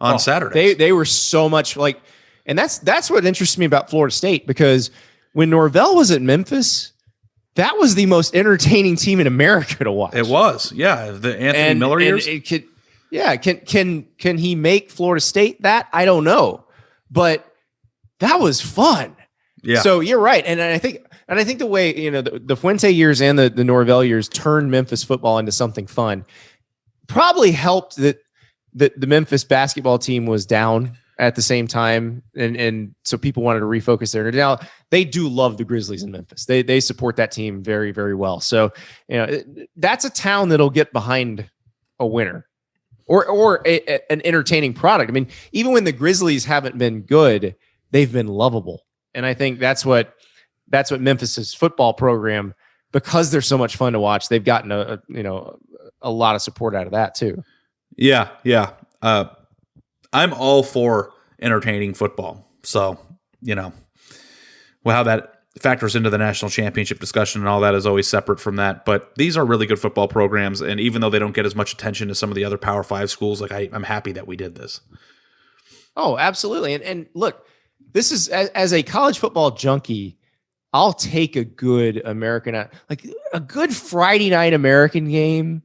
on Saturdays. They were so much like, and that's what interests me about Florida State, because when Norvell was at Memphis, that was the most entertaining team in America to watch. It was, yeah. The Anthony Miller years. Can he make Florida State that? I don't know, but That was fun. Yeah. So you're right. And I think the way, the Fuente years and the Norvell years turned Memphis football into something fun probably helped that the Memphis basketball team was down at the same time. And so people wanted to refocus there. Now they do love the Grizzlies in Memphis. They support that team very, very well. So, that's a town that'll get behind a winner or an entertaining product. I mean, even when the Grizzlies haven't been good, they've been lovable. And I think that's what Memphis's football program, because they're so much fun to watch, they've gotten a lot of support out of that too. Yeah. I'm all for entertaining football. So, how that factors into the national championship discussion and all that is always separate from that. But these are really good football programs. And even though they don't get as much attention as some of the other Power 5 schools, I'm happy that we did this. Oh, absolutely. And look, this is, as a college football junkie, I'll take a good American, like a good Friday night American game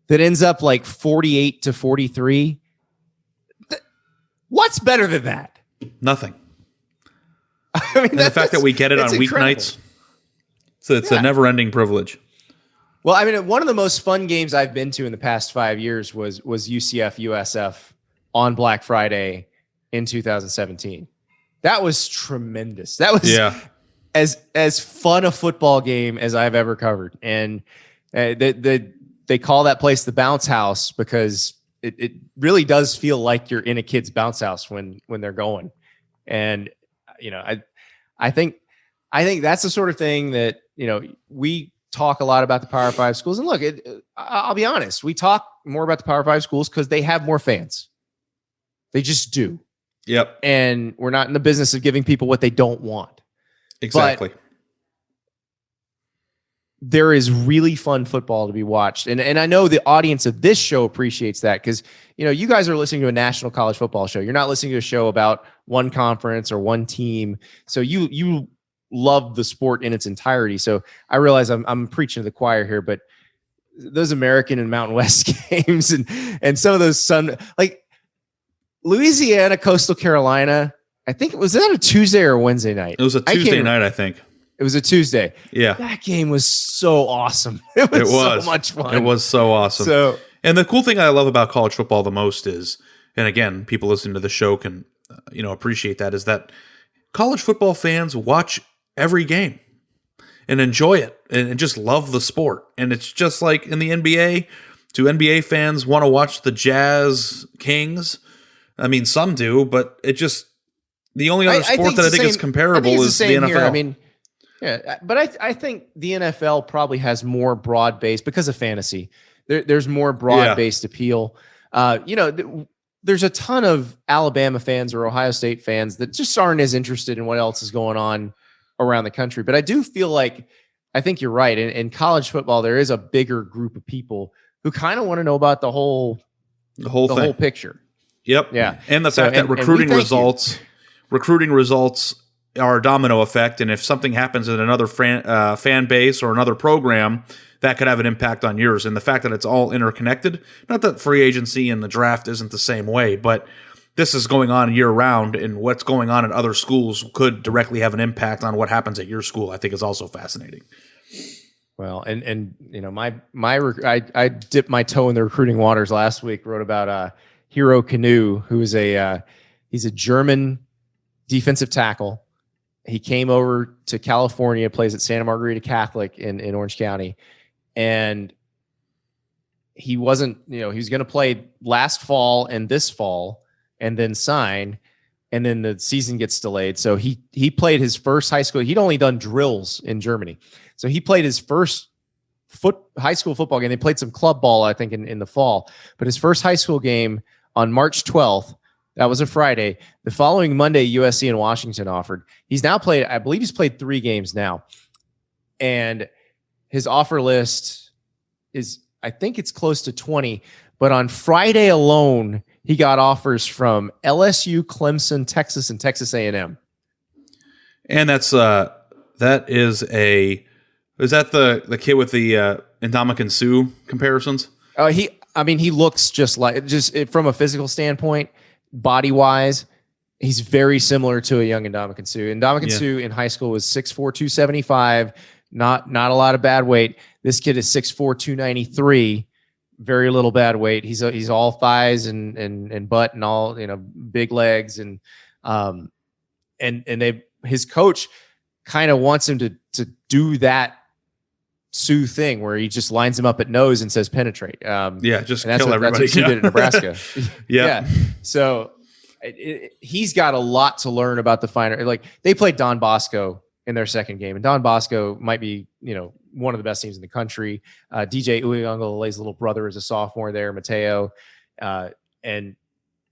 that ends up like 48-43. What's better than that? Nothing. I mean, and the fact that we get it on weeknights, so it's a never-ending privilege. Well, I mean, one of the most fun games I've been to in the past 5 years was UCF USF on Black Friday in 2017. That was tremendous. That was as fun a football game as I've ever covered. And they call that place the bounce house because it really does feel like you're in a kid's bounce house when they're going. And, I think that's the sort of thing that, we talk a lot about the Power 5 schools. And look, I'll be honest, we talk more about the Power 5 schools because they have more fans. They just do. Yep. And we're not in the business of giving people what they don't want. Exactly. But there is really fun football to be watched. And I know the audience of this show appreciates that because, you guys are listening to a national college football show. You're not listening to a show about one conference or one team. So you love the sport in its entirety. So I realize I'm preaching to the choir here, but those American and Mountain West games and some of those like Louisiana, Coastal Carolina, I think was that a Tuesday or a Wednesday night? It was a Tuesday night, I think. It was a Tuesday. Yeah. That game was so awesome. It was so much fun. It was so awesome. And the cool thing I love about college football the most is, and again, people listening to the show can, appreciate that, is that college football fans watch every game and enjoy it and just love the sport. And it's just like in the NBA. Do NBA fans want to watch the Jazz Kings? I mean, some do, but it just, the only other sport that I think is comparable is the NFL. Here. I mean, yeah, but I think the NFL probably has more broad-based because of fantasy. There's more broad-based appeal. There's a ton of Alabama fans or Ohio State fans that just aren't as interested in what else is going on around the country. But I do feel like, I think you're right. In college football, there is a bigger group of people who kind of want to know about the whole picture. Yep. Yeah. And the fact that recruiting results are a domino effect. And if something happens in another fan base or another program, that could have an impact on yours. And the fact that it's all interconnected, not that free agency and the draft isn't the same way, but this is going on year round, and what's going on at other schools could directly have an impact on what happens at your school. I think is also fascinating. Well, and I dipped my toe in the recruiting waters last week, wrote about Hero Kanu, who is he's a German defensive tackle. He came over to California, plays at Santa Margarita Catholic in Orange County. And he wasn't, he was going to play last fall and this fall and then sign. And then the season gets delayed. So he played his first high school. He'd only done drills in Germany. So he played his first high school football game. They played some club ball, I think, in the fall. But his first high school game on March 12th, that was a Friday. The following Monday, USC and Washington offered. He's now played, I believe he's played 3 games now. And his offer list is, I think it's close to 20. But on Friday alone, he got offers from LSU, Clemson, Texas, and Texas A&M. And is that the kid with the Ndamukong Suh comparisons? He looks just from a physical standpoint, body wise, He's very similar to a young Ndamukong Suh. Ndamukong Suh in high school was 6'4", 275. Not a lot of bad weight. This kid is 6'4", 293. Very little bad weight. He's all thighs and butt and all, big legs and his coach kind of wants him to do that Suh thing where he just lines him up at nose and says penetrate. Just kill everybody. That's what Suh did at Nebraska. Yeah. So he's got a lot to learn about the finer. Like they played Don Bosco in their second game, and Don Bosco might be, one of the best teams in the country. DJ Uyunglele's little brother is a sophomore there, Mateo, and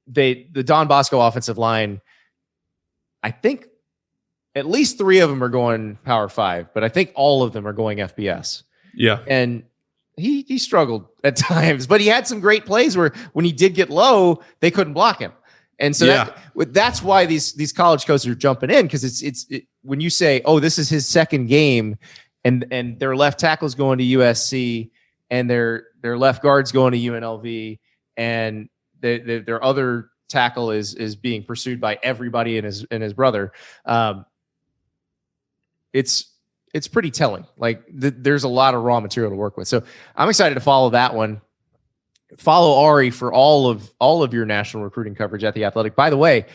the Don Bosco offensive line. I think at least 3 of them are going Power 5, but I think all of them are going FBS. Yeah, and he struggled at times, but he had some great plays where when he did get low, they couldn't block him. And so that's why these college coaches are jumping in, because it's when you say, oh, this is his second game, and their left tackle's going to USC, and their left guard's going to UNLV, and their other tackle is being pursued by everybody and his brother. It's pretty telling. Like there's a lot of raw material to work with. So I'm excited to follow that one. Follow Ari for all of your national recruiting coverage at The Athletic. By the way,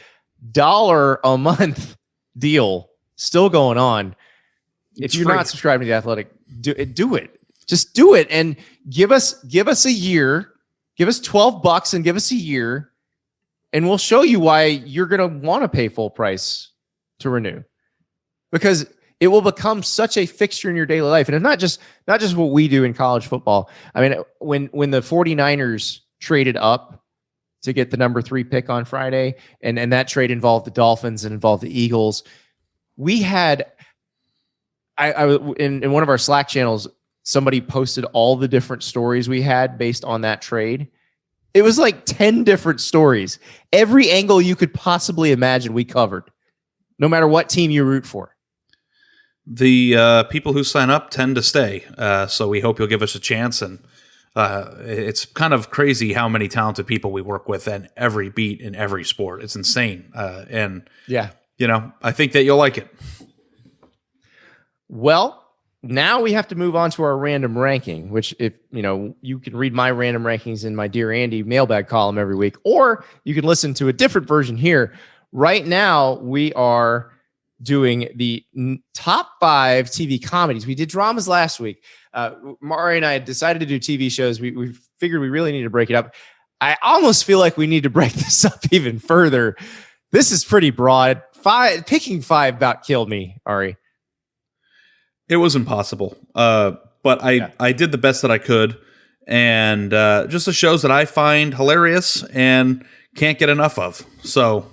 $1 a month deal still going on. If you're not subscribing to The Athletic, do it. Just do it and give us a year. Give us $12 and give us a year, and we'll show you why you're going to want to pay full price to renew, because it will become such a fixture in your daily life. And it's not just what we do in college football. I mean, when the 49ers traded up to get the number 3 pick on Friday, and that trade involved the Dolphins and involved the Eagles, we had in one of our Slack channels, somebody posted all the different stories we had based on that trade. It was like 10 different stories. Every angle you could possibly imagine we covered, no matter what team you root for. The people who sign up tend to stay, so we hope you'll give us a chance. And it's kind of crazy how many talented people we work with in every beat in every sport. It's insane. And I think that you'll like it. Well, now we have to move on to our random ranking, which if you can read my random rankings in my Dear Andy mailbag column every week, or you can listen to a different version here. Right now, we are doing the top 5 TV comedies. We did dramas last week. Mari and I had decided to do TV shows. We figured we really need to break it up. I almost feel like we need to break this up even further. This is pretty broad. Picking 5 about killed me, Ari. It was impossible. But I did the best that I could. And just the shows that I find hilarious and can't get enough of. So...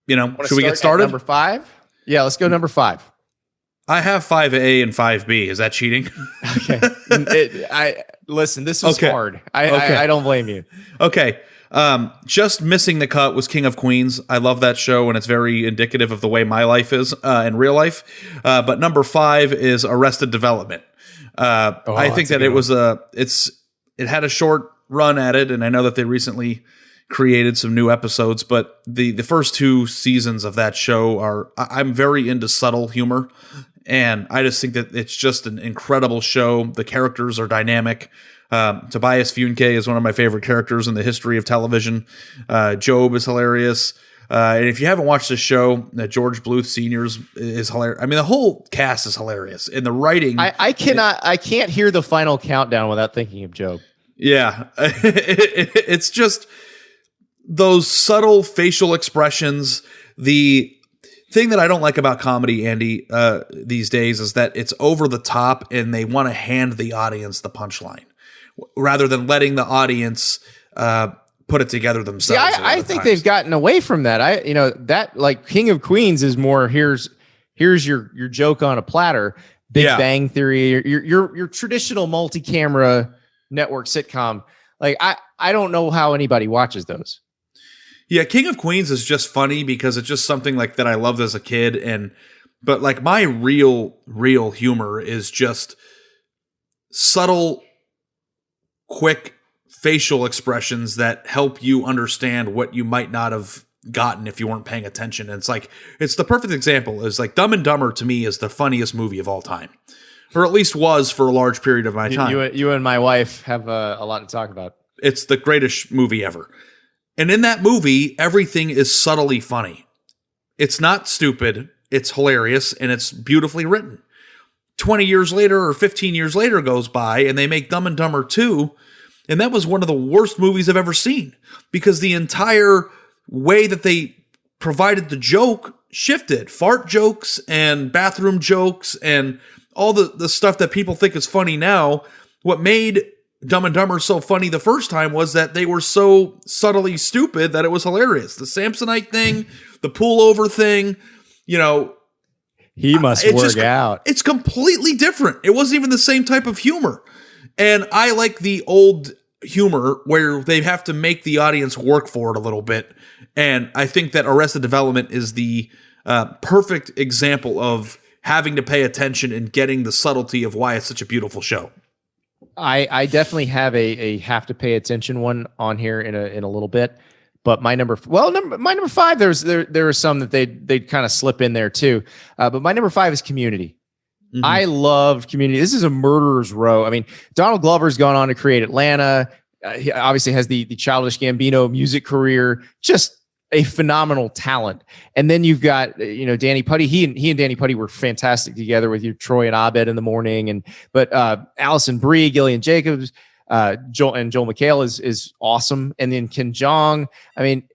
should we get started? Number 5? Yeah, let's go number 5. I have 5A and 5B. Is that cheating? Okay. Listen, this was hard. I don't blame you. Okay. Just missing the cut was King of Queens. I love that show, and it's very indicative of the way my life is in real life. But number 5 is Arrested Development. I think that it had a short run at it, and I know that they recently created some new episodes, but the first 2 seasons of that show I'm very into subtle humor, and I just think that it's just an incredible show. The characters are dynamic. Tobias Funke is one of my favorite characters in the history of television. Job is hilarious. And if you haven't watched this show, George Bluth Sr. is hilarious. I mean, the whole cast is hilarious. And the writing... I can't hear the final countdown without thinking of Job. Yeah. It's just... those subtle facial expressions. The thing that I don't like about comedy, Andy, these days is that it's over the top and they want to hand the audience the punchline rather than letting the audience put it together themselves. Yeah, I think they've gotten away from that. That like King of Queens is more here's your joke on a platter. Big Bang Theory, your traditional multi-camera network sitcom. Like I don't know how anybody watches those. Yeah, King of Queens is just funny because it's just something like that I loved as a kid, but like my real humor is just subtle, quick facial expressions that help you understand what you might not have gotten if you weren't paying attention. And it's the perfect example. Is like Dumb and Dumber to me is the funniest movie of all time, or at least was for a large period of my time. You and my wife have a lot to talk about. It's the greatest movie ever. And in that movie, everything is subtly funny. It's not stupid. It's hilarious, and it's beautifully written. 20 years later or 15 years later goes by, and they make Dumb and Dumber 2, and that was one of the worst movies I've ever seen, because the entire way that they provided the joke shifted. Fart jokes and bathroom jokes and all the stuff that people think is funny now. What made Dumb and Dumber so funny the first time was that they were so subtly stupid that it was hilarious. The Samsonite thing, the pullover thing, he must work out. It's completely different. It wasn't even the same type of humor. And I like the old humor where they have to make the audience work for it a little bit. And I think that Arrested Development is the perfect example of having to pay attention and getting the subtlety of why it's such a beautiful show. I definitely have a have to pay attention one on here in a little bit. But my number 5, there are some that they kind of slip in there too. But my number 5 is Community. Mm-hmm. I love Community. This is a murderer's row. I mean, Donald Glover's gone on to create Atlanta. He obviously has the Childish Gambino music career. Just a phenomenal talent. And then you've got Danny Putty. He and Danny Putty were fantastic together with Troy and Abed in the morning. But Allison Brie, Gillian Jacobs. Joel McHale is awesome, and then Ken Jeong. I mean,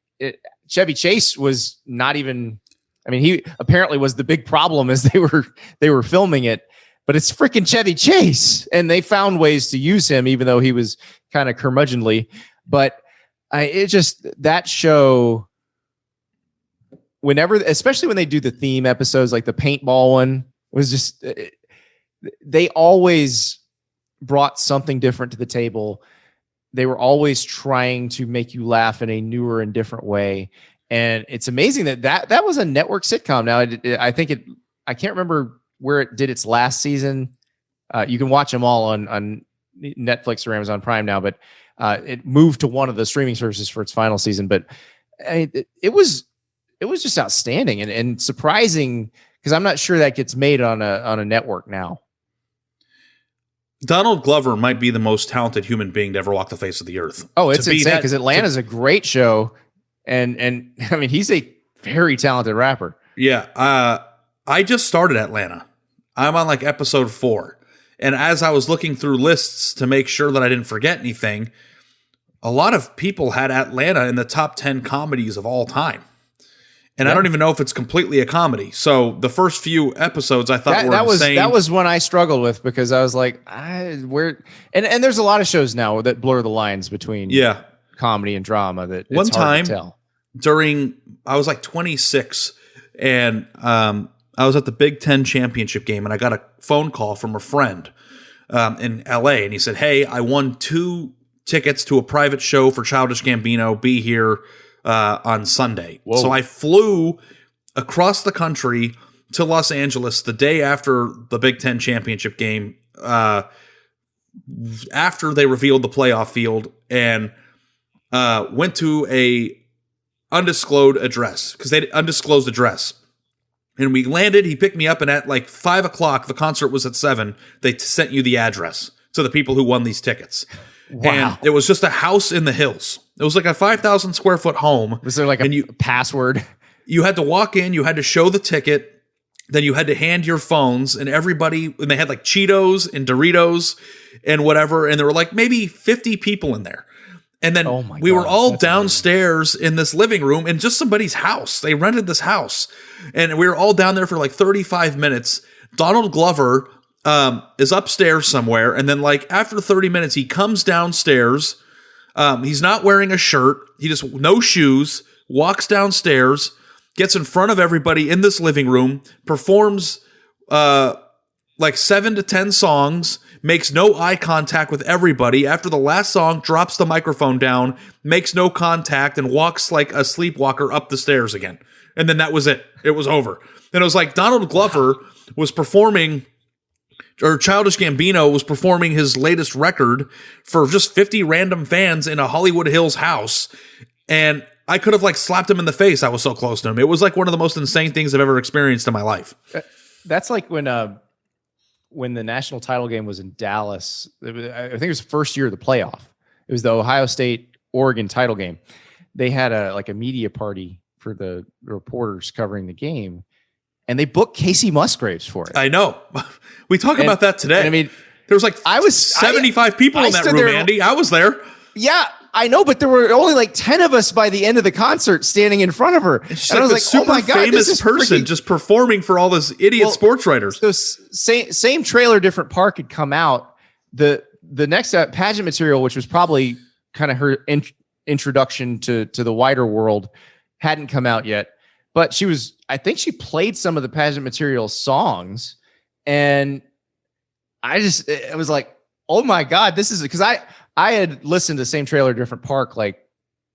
Chevy Chase was not even. I mean, he apparently was the big problem as they were filming it. But it's freaking Chevy Chase, and they found ways to use him, even though he was kind of curmudgeonly. But that show. Whenever, especially when they do the theme episodes, like the paintball one, was just they always brought something different to the table. They were always trying to make you laugh in a newer and different way. And it's amazing that was a network sitcom. Now, I can't remember where it did its last season. You can watch them all on Netflix or Amazon Prime now, but it moved to one of the streaming services for its final season. But it was just outstanding and surprising, because I'm not sure that gets made on a network now. Donald Glover might be the most talented human being to ever walk the face of the earth. Oh, it's insane, because Atlanta's a great show, and I mean, he's a very talented rapper. Yeah, I just started Atlanta. I'm on like episode 4, and as I was looking through lists to make sure that I didn't forget anything, a lot of people had Atlanta in the top 10 comedies of all time. And I don't even know if it's completely a comedy. So the first few episodes I thought were insane. That was one I struggled with, because I was like, and there's a lot of shows now that blur the lines between comedy and drama that one it's hard time to tell. I was like 26, and I was at the Big Ten championship game, and I got a phone call from a friend in LA, and he said, "Hey, I won 2 tickets to a private show for Childish Gambino. Be here on Sunday." Whoa. So I flew across the country to Los Angeles the day after the Big Ten championship game, after they revealed the playoff field, and went to a undisclosed address, and we landed. He picked me up, and at like 5 o'clock, the concert was at 7. They sent you the address to the people who won these tickets. Wow. And it was just a house in the hills. It was like a 5,000 square foot home. Was there like a password? You had to walk in, you had to show the ticket, then you had to hand your phones, and they had like Cheetos and Doritos and whatever, and there were like maybe 50 people in there. And then we were all downstairs in this living room in just somebody's house. They rented this house, and we were all down there for like 35 minutes. Donald Glover is upstairs somewhere, and then like after 30 minutes, he comes downstairs. He's not wearing a shirt. He just no shoes, walks downstairs, gets in front of everybody in this living room, performs like 7 to 10 songs, makes no eye contact with everybody. After the last song, drops the microphone down, makes no contact, and walks like a sleepwalker up the stairs again. And then that was it. It was over. And it was like Donald Glover was performing or Childish Gambino was performing his latest record for just 50 random fans in a Hollywood Hills house. And I could have like slapped him in the face. I was so close to him. It was like one of the most insane things I've ever experienced in my life. That's like when the national title game was in Dallas. I think it was the first year of the playoff. It was the Ohio State Oregon title game. They had a media party for the reporters covering the game, and they booked Casey Musgraves for it. I know. We talk about that today. I mean, there was like 75 people in that room, Andy. I was there. Yeah, I know, but there were only like 10 of us by the end of the concert standing in front of her. And I was like, super oh my God, famous person just performing for all those idiot sports writers. So same trailer, different park had come out. The next pageant material, which was probably kind of her introduction to the wider world, hadn't come out yet. But I think she played some of the pageant material songs. And I was like, oh my God, this is because I had listened to Same Trailer, Different Park like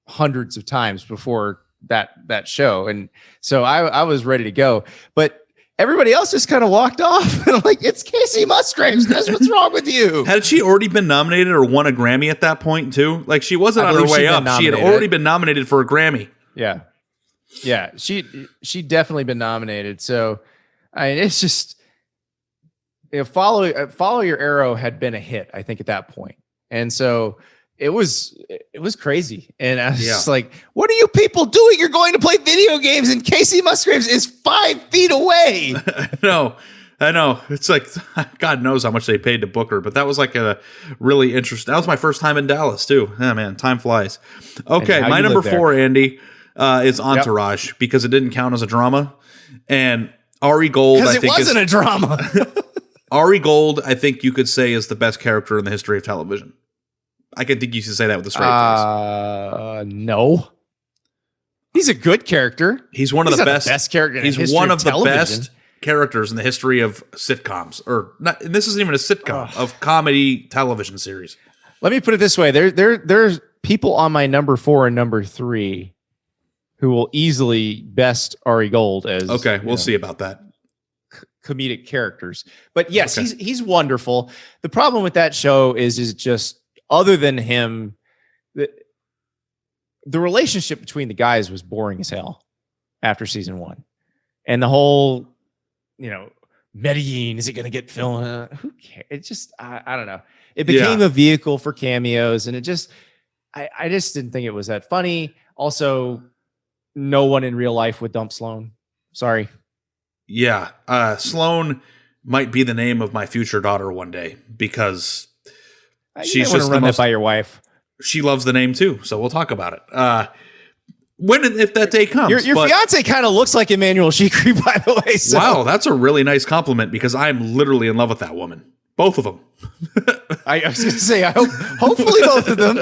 hundreds of times before that show. And so I was ready to go, but everybody else just kind of walked off. And I'm like, it's Casey Musgraves. That's what's wrong with you. Had she already been nominated or won a Grammy at that point too? Like she wasn't on her way up. She had already been nominated for a Grammy. Yeah. Yeah. She definitely been nominated. So it's just, Follow Your Arrow had been a hit, I think, at that point. And so it was crazy. And I was just like, what are you people doing? You're going to play video games and Casey Musgraves is 5 feet away. I know. It's like, God knows how much they paid to book her, but that was like a really interesting, that was my first time in Dallas too. Oh man, time flies. Okay. My number 4, Andy, is Entourage because it didn't count as a drama. And Ari Gold, I think it wasn't a drama. Ari Gold, I think you could say is the best character in the history of television. I can think you should say that with a straight face. No. He's a good character. He's one of the best characters. He's one of the best characters in the history of sitcoms, or not. And this isn't even a sitcom of comedy television series. Let me put it this way: there's people on my number 4 and number 3 who will easily best Ari Gold as. Okay, we'll see about that. Comedic characters, but yes, he's wonderful. The problem with that show is just other than him, the relationship between the guys was boring as hell after season 1, and the whole, Medellin, is it going to get filmed? Who cares? It just I don't know. It became a vehicle for cameos, and it just I just didn't think it was that funny. Also, no one in real life would dump Sloan. Sorry. Yeah, Sloan might be the name of my future daughter one day because she's just run that by your wife. She loves the name too, so we'll talk about it if that day comes. Your fiance kind of looks like Emmanuel Shikri, by the way. So. Wow, that's a really nice compliment because I'm literally in love with that woman. Both of them. I was going to say, hopefully both of them.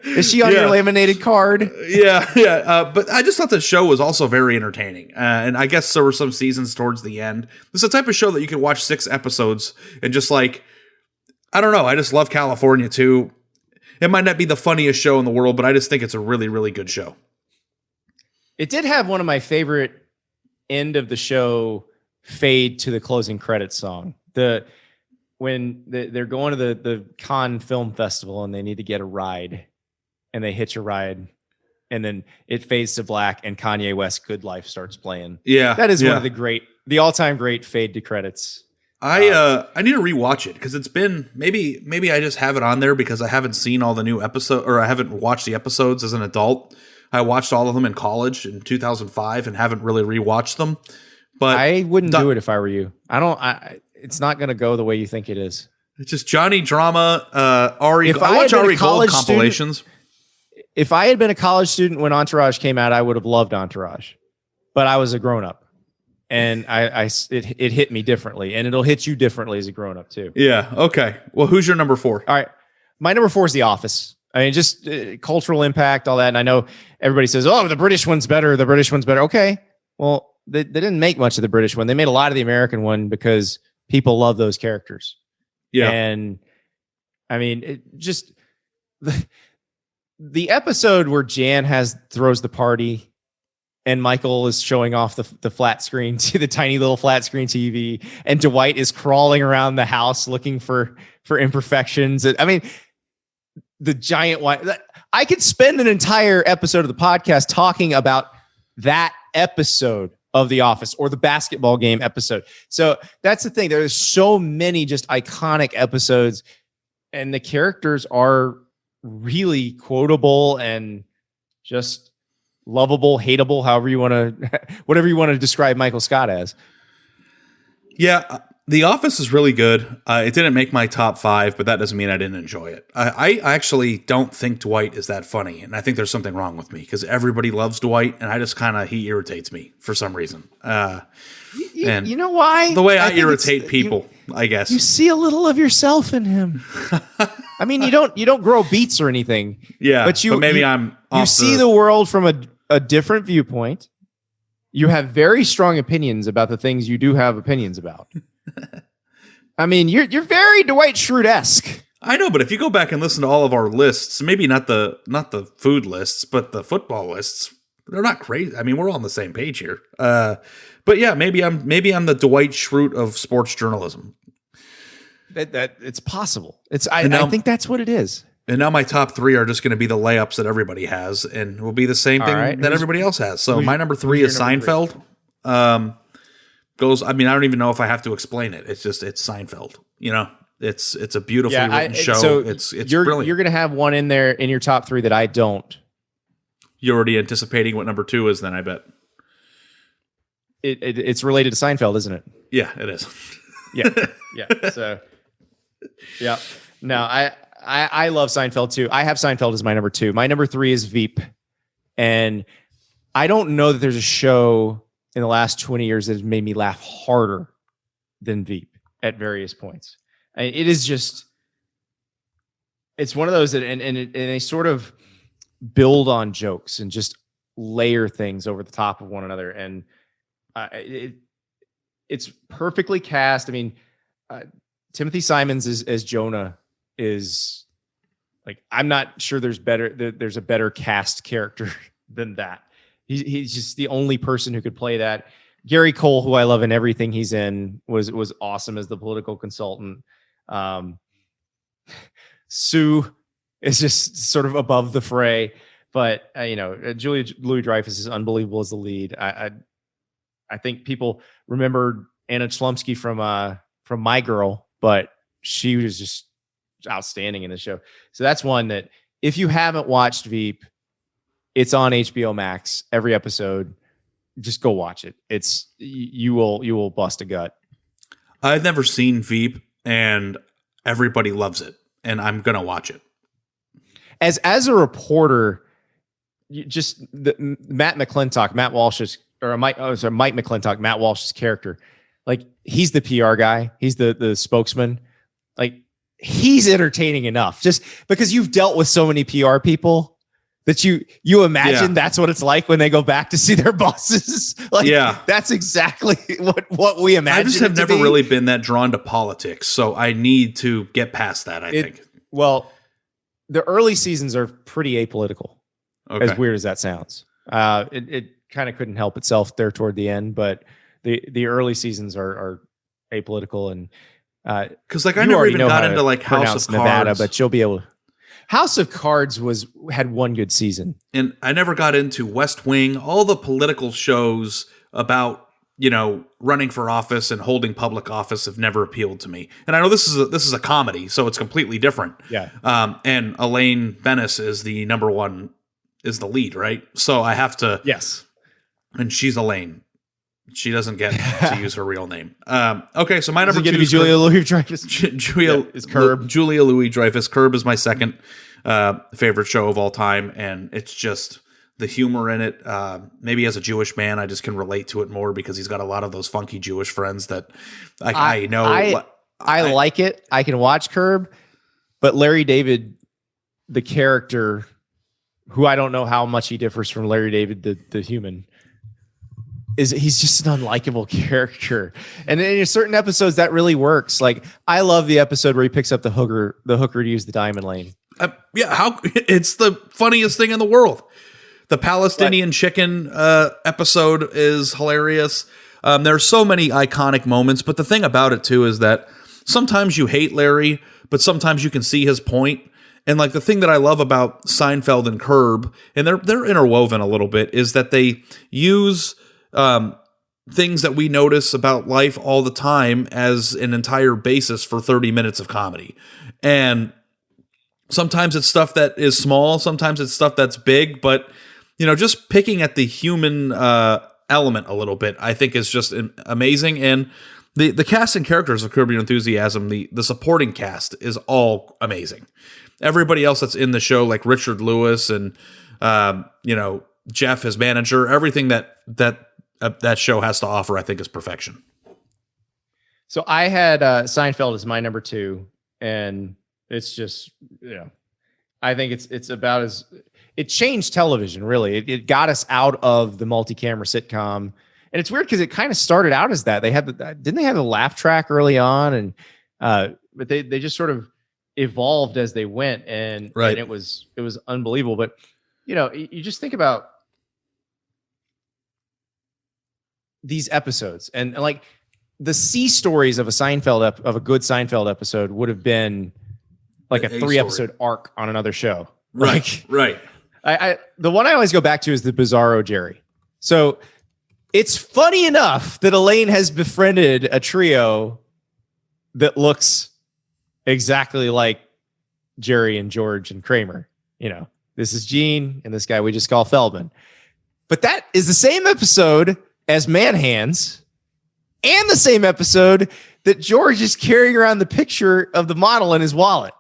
Is she on your laminated card? Yeah. But I just thought the show was also very entertaining. And I guess there were some seasons towards the end. This is the type of show that you can watch 6 episodes and just like, I don't know. I just love California too. It might not be the funniest show in the world, but I just think it's a really, really good show. It did have one of my favorite end of the show fade to the closing credits song. When they're going to the Cannes Film Festival and they need to get a ride and they hitch a ride and then it fades to black and Kanye West's Good Life starts playing. Yeah. That is one of the all-time great fade to credits. I need to rewatch it because it's been maybe I just have it on there because I haven't seen all the new episodes or I haven't watched the episodes as an adult. I watched all of them in college in 2005 and haven't really rewatched them. But I wouldn't do it if I were you. It's not going to go the way you think it is. It's just Johnny Drama, Ari. I watch Ari Gold compilations. If I had been a college student when Entourage came out, I would have loved Entourage. But I was a grown up, and it hit me differently, and it'll hit you differently as a grown up too. Yeah. Okay. Well, who's your number 4? All right, my number 4 is The Office. I mean, just cultural impact, all that. And I know everybody says, "Oh, the British one's better. The British one's better." Okay, well, they didn't make much of the British one. They made a lot of the American one because people love those characters. Yeah. And I mean, the episode where Jan throws the party and Michael is showing off the flat screen to the tiny little flat screen TV, and Dwight is crawling around the house looking for imperfections. I mean, the giant white. I could spend an entire episode of the podcast talking about that episode of The Office or the basketball game episode. So that's the thing. There's so many just iconic episodes, and the characters are really quotable and just lovable, hateable, however you want to, whatever you want to describe Michael Scott as. Yeah, The Office is really good. It didn't make my top 5, but that doesn't mean I didn't enjoy it. I actually don't think Dwight is that funny, and I think there's something wrong with me because everybody loves Dwight, and I just he irritates me for some reason. And you know why? The way I irritate people, I guess. You see a little of yourself in him. I mean, you don't grow beets or anything. Yeah, but maybe I'm. You see the world from a different viewpoint. You have very strong opinions about the things you do have opinions about. I mean, you're very Dwight Schrute-esque. I know, but if you go back and listen to all of our lists, maybe not the food lists, but the football lists, they're not crazy. I mean, we're all on the same page here. But yeah, maybe I'm the Dwight Schrute of sports journalism. That it's possible. I think that's what it is. And now my top 3 are just going to be the layups that everybody has, and will be the same thing that everybody else has. So my number 3 is Seinfeld. 3? I don't even know if I have to explain it. It's Seinfeld. You know, it's a beautifully written show. So it's brilliant. You're going to have one in there in your top 3 that I don't. You're already anticipating what number 2 is, then I bet. It's related to Seinfeld, isn't it? Yeah, it is. Yeah. So, yeah. No, I love Seinfeld too. I have Seinfeld as my number 2. My number 3 is Veep. And I don't know that there's a show in the last 20 years that has made me laugh harder than Veep at various points. It is just, it's one of those that, and they sort of build on jokes and just layer things over the top of one another. And it's perfectly cast. I mean, Timothy Simons as Jonah is like, I'm not sure there's a better cast character than that. He's just the only person who could play that. Gary Cole, who I love in everything he's in, was awesome as the political consultant. Sue is just sort of above the fray, but Julia Louis-Dreyfus is unbelievable as the lead. I think people remember Anna Chlumsky from My Girl, but she was just outstanding in the show. So that's one that if you haven't watched Veep, it's on HBO Max. Every episode, just go watch it. You will bust a gut. I've never seen Veep, and everybody loves it, and I'm gonna watch it. As a reporter, Mike McClintock, Matt Walsh's character, like he's the PR guy, he's the spokesman. Like he's entertaining enough, just because you've dealt with so many PR people that you imagine that's what it's like when they go back to see their bosses. Like, that's exactly what we imagine. I just have never really been that drawn to politics, so I need to get past that. I think. Well, the early seasons are pretty apolitical. Okay. As weird as that sounds, it kind of couldn't help itself there toward the end, but the early seasons are apolitical, and because I never even got into like House of Nevada, Cards, but you'll be able. House of Cards had one good season, and I never got into West Wing. All the political shows about running for office and holding public office have never appealed to me. And I know this is a comedy, so it's completely different. Yeah. And Elaine Bennis is the the lead, right? So I have to. Yes. And she's Elaine. She doesn't get to use her real name. Okay, so my number 2 is Julia Louis-Dreyfus. Is Curb. Julia Louis-Dreyfus. Curb is my second favorite show of all time, and it's just the humor in it. Maybe as a Jewish man, I just can relate to it more because he's got a lot of those funky Jewish friends that I know. I like it. I can watch Curb, but Larry David, the character, who I don't know how much he differs from Larry David, the human. He's just an unlikable character, and in certain episodes that really works. Like I love the episode where he picks up the hooker to use the diamond lane. It's the funniest thing in the world. The Palestinian chicken episode is hilarious. There's so many iconic moments, but the thing about it too is that sometimes you hate Larry, but sometimes you can see his point. And like the thing that I love about Seinfeld and Curb, and they're interwoven a little bit, is that they use things that we notice about life all the time as an entire basis for 30 minutes of comedy. And sometimes it's stuff that is small, sometimes it's stuff that's big, but just picking at the human element a little bit, I think is just amazing. And the cast and characters of Curb Your Enthusiasm, the supporting cast is all amazing. Everybody else that's in the show, like Richard Lewis and Jeff, his manager, everything that show has to offer, I think, is perfection. So I had Seinfeld as my number 2, and it's just I think it's about as it changed television. Really, it got us out of the multi-camera sitcom, and it's weird because it kind of started out as that. They had didn't they have the laugh track early on, and but they just sort of evolved as they went, and it was unbelievable. But you just think about these episodes, and like the C stories of a good Seinfeld episode would have been like a 3-episode arc on another show. Right. I the one I always go back to is the Bizarro Jerry. So it's funny enough that Elaine has befriended a trio that looks exactly like Jerry and George and Kramer. This is Gene and this guy we just call Feldman. But that is the same episode as Man Hands, and the same episode that George is carrying around the picture of the model in his wallet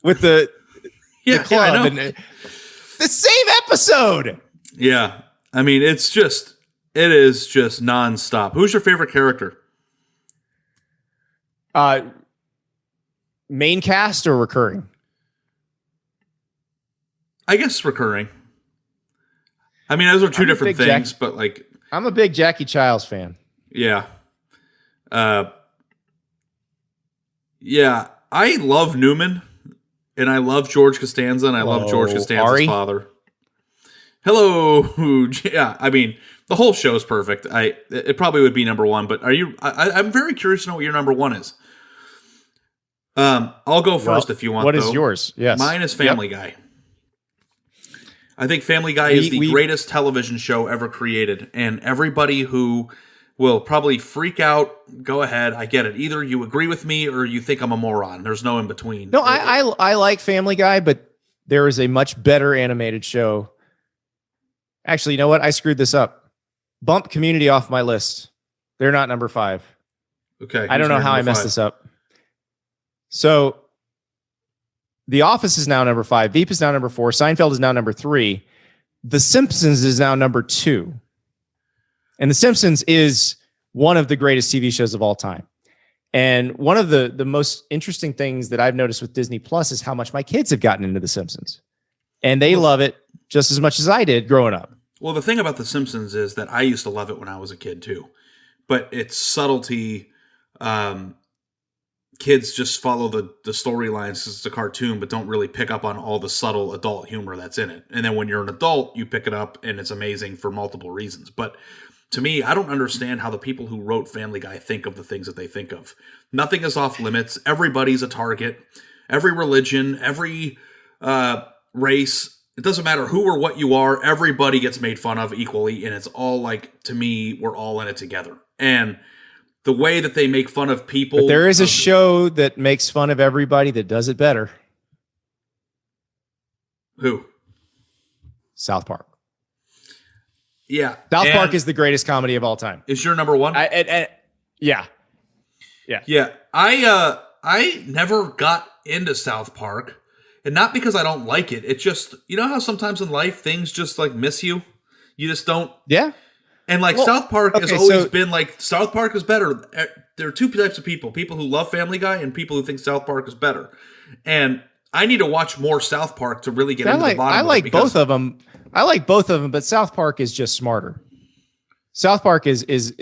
with the club. Yeah, I know. And the same episode. Yeah. I mean, it is just nonstop. Who's your favorite character? Main cast or recurring? I guess recurring. I mean, those are two different things, but like, I'm a big Jackie Childs fan. Yeah. Yeah. I love Newman, and I love George Costanza, and I love George Costanza's father. Hello. Yeah. I mean, the whole show is perfect. It probably would be number 1, but I'm very curious to know what your number 1 is. I'll go first if you want. What is yours? Yes. Mine is Family Guy. I think Family Guy is the greatest television show ever created, and everybody who will probably freak out, go ahead. I get it. Either you agree with me or you think I'm a moron. There's no in between. No, I like Family Guy, but there is a much better animated show. Actually, you know what? I screwed this up. Bump Community off my list. They're not number 5. Okay. I don't know how I messed this up. So The Office is now number 5. Veep is now number 4. Seinfeld is now number 3. The Simpsons is now number 2. And The Simpsons is one of the greatest TV shows of all time. And one of the most interesting things that I've noticed with Disney Plus is how much my kids have gotten into The Simpsons. And they love it just as much as I did growing up. Well, the thing about The Simpsons is that I used to love it when I was a kid too. But it's subtlety. Kids just follow the storylines because it's a cartoon, but don't really pick up on all the subtle adult humor that's in it. And then when you're an adult, you pick it up, and it's amazing for multiple reasons. But to me, I don't understand how the people who wrote Family Guy think of the things that they think of. Nothing is off limits. Everybody's a target. Every religion, every race, it doesn't matter who or what you are, everybody gets made fun of equally, and it's all like, to me, we're all in it together. And the way that they make fun of people. But there is a show that makes fun of everybody that does it better. Who? South Park. Yeah. South Park is the greatest comedy of all time. Is your number 1? Yeah. I never got into South Park, and not because I don't like it. It's just, you know how sometimes in life things just like miss you? You just don't. Yeah. And like South Park has always been like, South Park is better. There are 2 types of people who love Family Guy and people who think South Park is better. And I need to watch more South Park to really get into the bottom of it. I like both of them. I like both of them, but South Park is just smarter. South Park is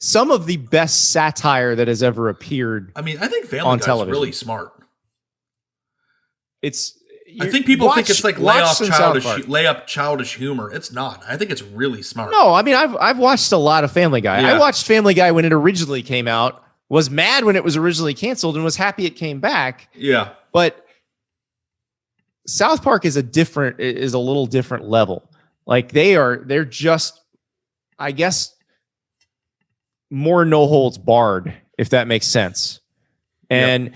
some of the best satire that has ever appeared. I mean, I think Family Guy is really smart. It's I think people think it's like lay up childish humor. It's not. I think it's really smart. No, I mean I've watched a lot of Family Guy. I watched Family Guy when it originally came out, was mad when it was originally canceled, and was happy it came back. Yeah. But South Park is a little different level. Like they're just, I guess, more no holds barred, if that makes sense. And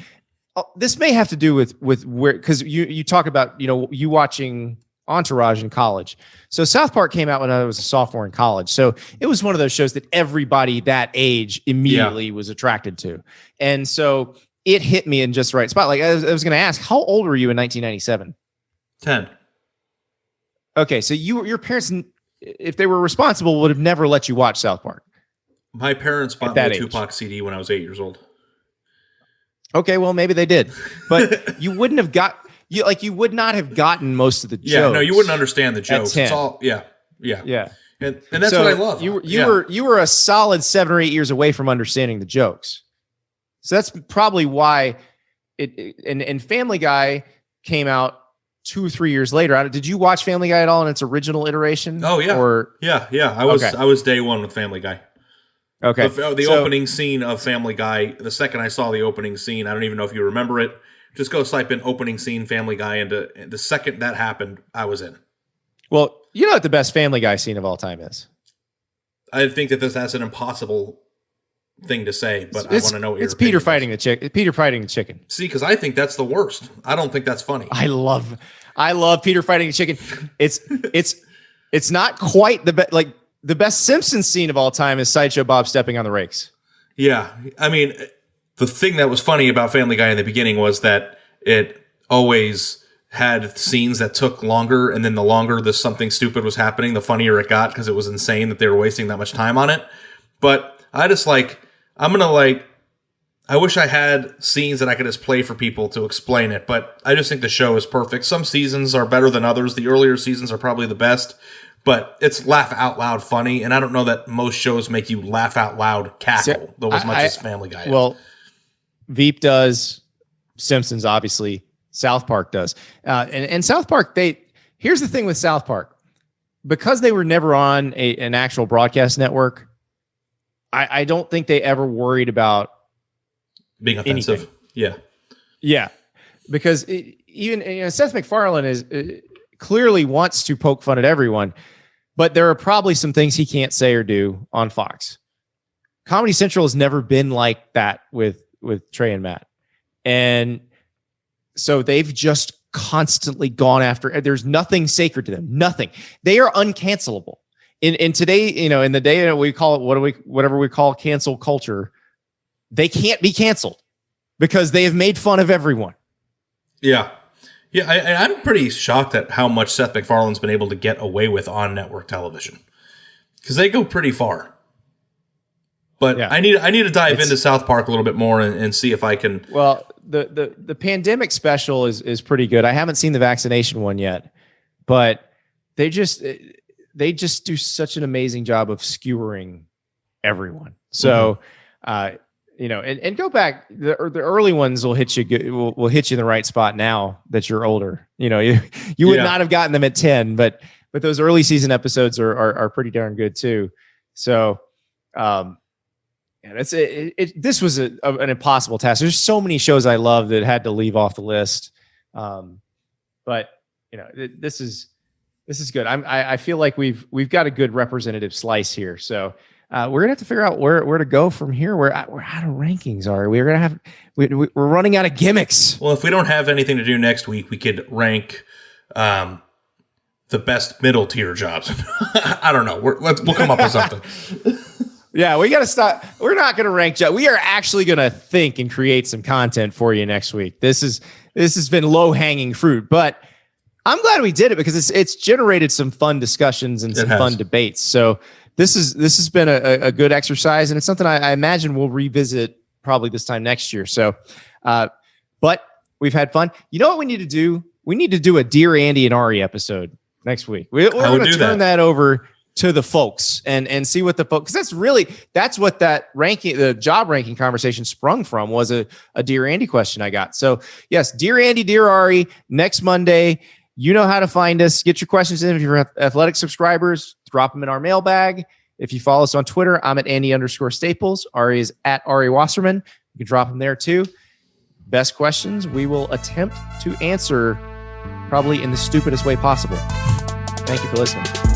this may have to do with where, because you talk about, you watching Entourage in college. So South Park came out when I was a sophomore in college. So it was one of those shows that everybody that age immediately was attracted to. And so it hit me in just the right spot. Like I was going to ask, how old were you in 1997? 10. Okay. So your parents, if they were responsible, would have never let you watch South Park. My parents bought me a Tupac CD when I was 8 years old. Okay, well, maybe they did, but you wouldn't have you would not have gotten most of the jokes. Yeah, no, you wouldn't understand the jokes. It's all, yeah. And that's what I love. You were a solid 7 or 8 years away from understanding the jokes. So that's probably why and Family Guy came out 2 or 3 years later. Did you watch Family Guy at all in its original iteration? Oh yeah. I was day one with Family Guy. Okay. The opening scene of Family Guy, the second I saw the opening scene, I don't even know if you remember it. Just go type in opening scene Family Guy, and the second that happened, I was in. Well, you know what the best Family Guy scene of all time is? I think that that's an impossible thing to say, but I want to know what it's Peter fighting the chicken. Peter fighting the chicken. See, because I think that's the worst. I don't think that's funny. I love Peter fighting the chicken. It's not quite the best. Like the best Simpsons scene of all time is Sideshow Bob stepping on the rakes. Yeah, I mean, the thing that was funny about Family Guy in the beginning was that it always had scenes that took longer, and then the longer something stupid was happening, the funnier it got, because it was insane that they were wasting that much time on it. But I just I wish I had scenes that I could just play for people to explain it, but I just think the show is perfect. Some seasons are better than others. The earlier seasons are probably the best, but it's laugh out loud funny, and I don't know that most shows make you laugh out loud cackle as much as Family Guy. Well, Veep does, Simpsons obviously, South Park does, and South Park. Here's the thing with South Park, because they were never on an actual broadcast network. I don't think they ever worried about being offensive. Anything. Yeah, because even Seth MacFarlane clearly wants to poke fun at everyone, but there are probably some things he can't say or do on Fox. Comedy Central has never been like that with Trey and Matt, and so they've just constantly gone after. There's nothing sacred to them. Nothing. They are uncancelable. In today, in the day that we call it whatever we call cancel culture, they can't be canceled because they have made fun of everyone. Yeah. I'm pretty shocked at how much Seth MacFarlane's been able to get away with on network television, because they go pretty far. But yeah. I need to dive into South Park a little bit more and see if I can. Well, the pandemic special is pretty good. I haven't seen the vaccination one yet, but they just do such an amazing job of skewering everyone. So, and go back. The early ones will hit you. Will hit you in the right spot now that you're older. You would not have gotten them at 10, but those early season episodes are pretty darn good too. So, this was an impossible task. There's so many shows I love that had to leave off the list. But this is good. I feel like we've got a good representative slice here. So we're gonna have to figure out where to go from here. We're out of rankings. We're running out of gimmicks. Well, if we don't have anything to do next week, we could rank the best middle tier jobs. I don't know. We'll come up with something. Yeah, we got to stop. We're not going to rank jobs. We are actually going to think and create some content for you next week. This has been low hanging fruit, but I'm glad we did it because it's generated some fun discussions and some fun debates. So this has been a good exercise, and it's something I imagine we'll revisit probably this time next year. So, but we've had fun. You know what we need to do? We need to do a Dear Andy and Ari episode next week. We're going to turn that over to the folks and see what the folks, because that's what that ranking, the job ranking conversation sprung from, was a Dear Andy question I got. So yes, Dear Andy, Dear Ari, next Monday. You know how to find us. Get your questions in. If you're athletic subscribers, drop them in our mailbag. If you follow us on Twitter, I'm at Andy_Staples. Ari is at Ari Wasserman. You can drop them there too. Best questions we will attempt to answer probably in the stupidest way possible. Thank you for listening.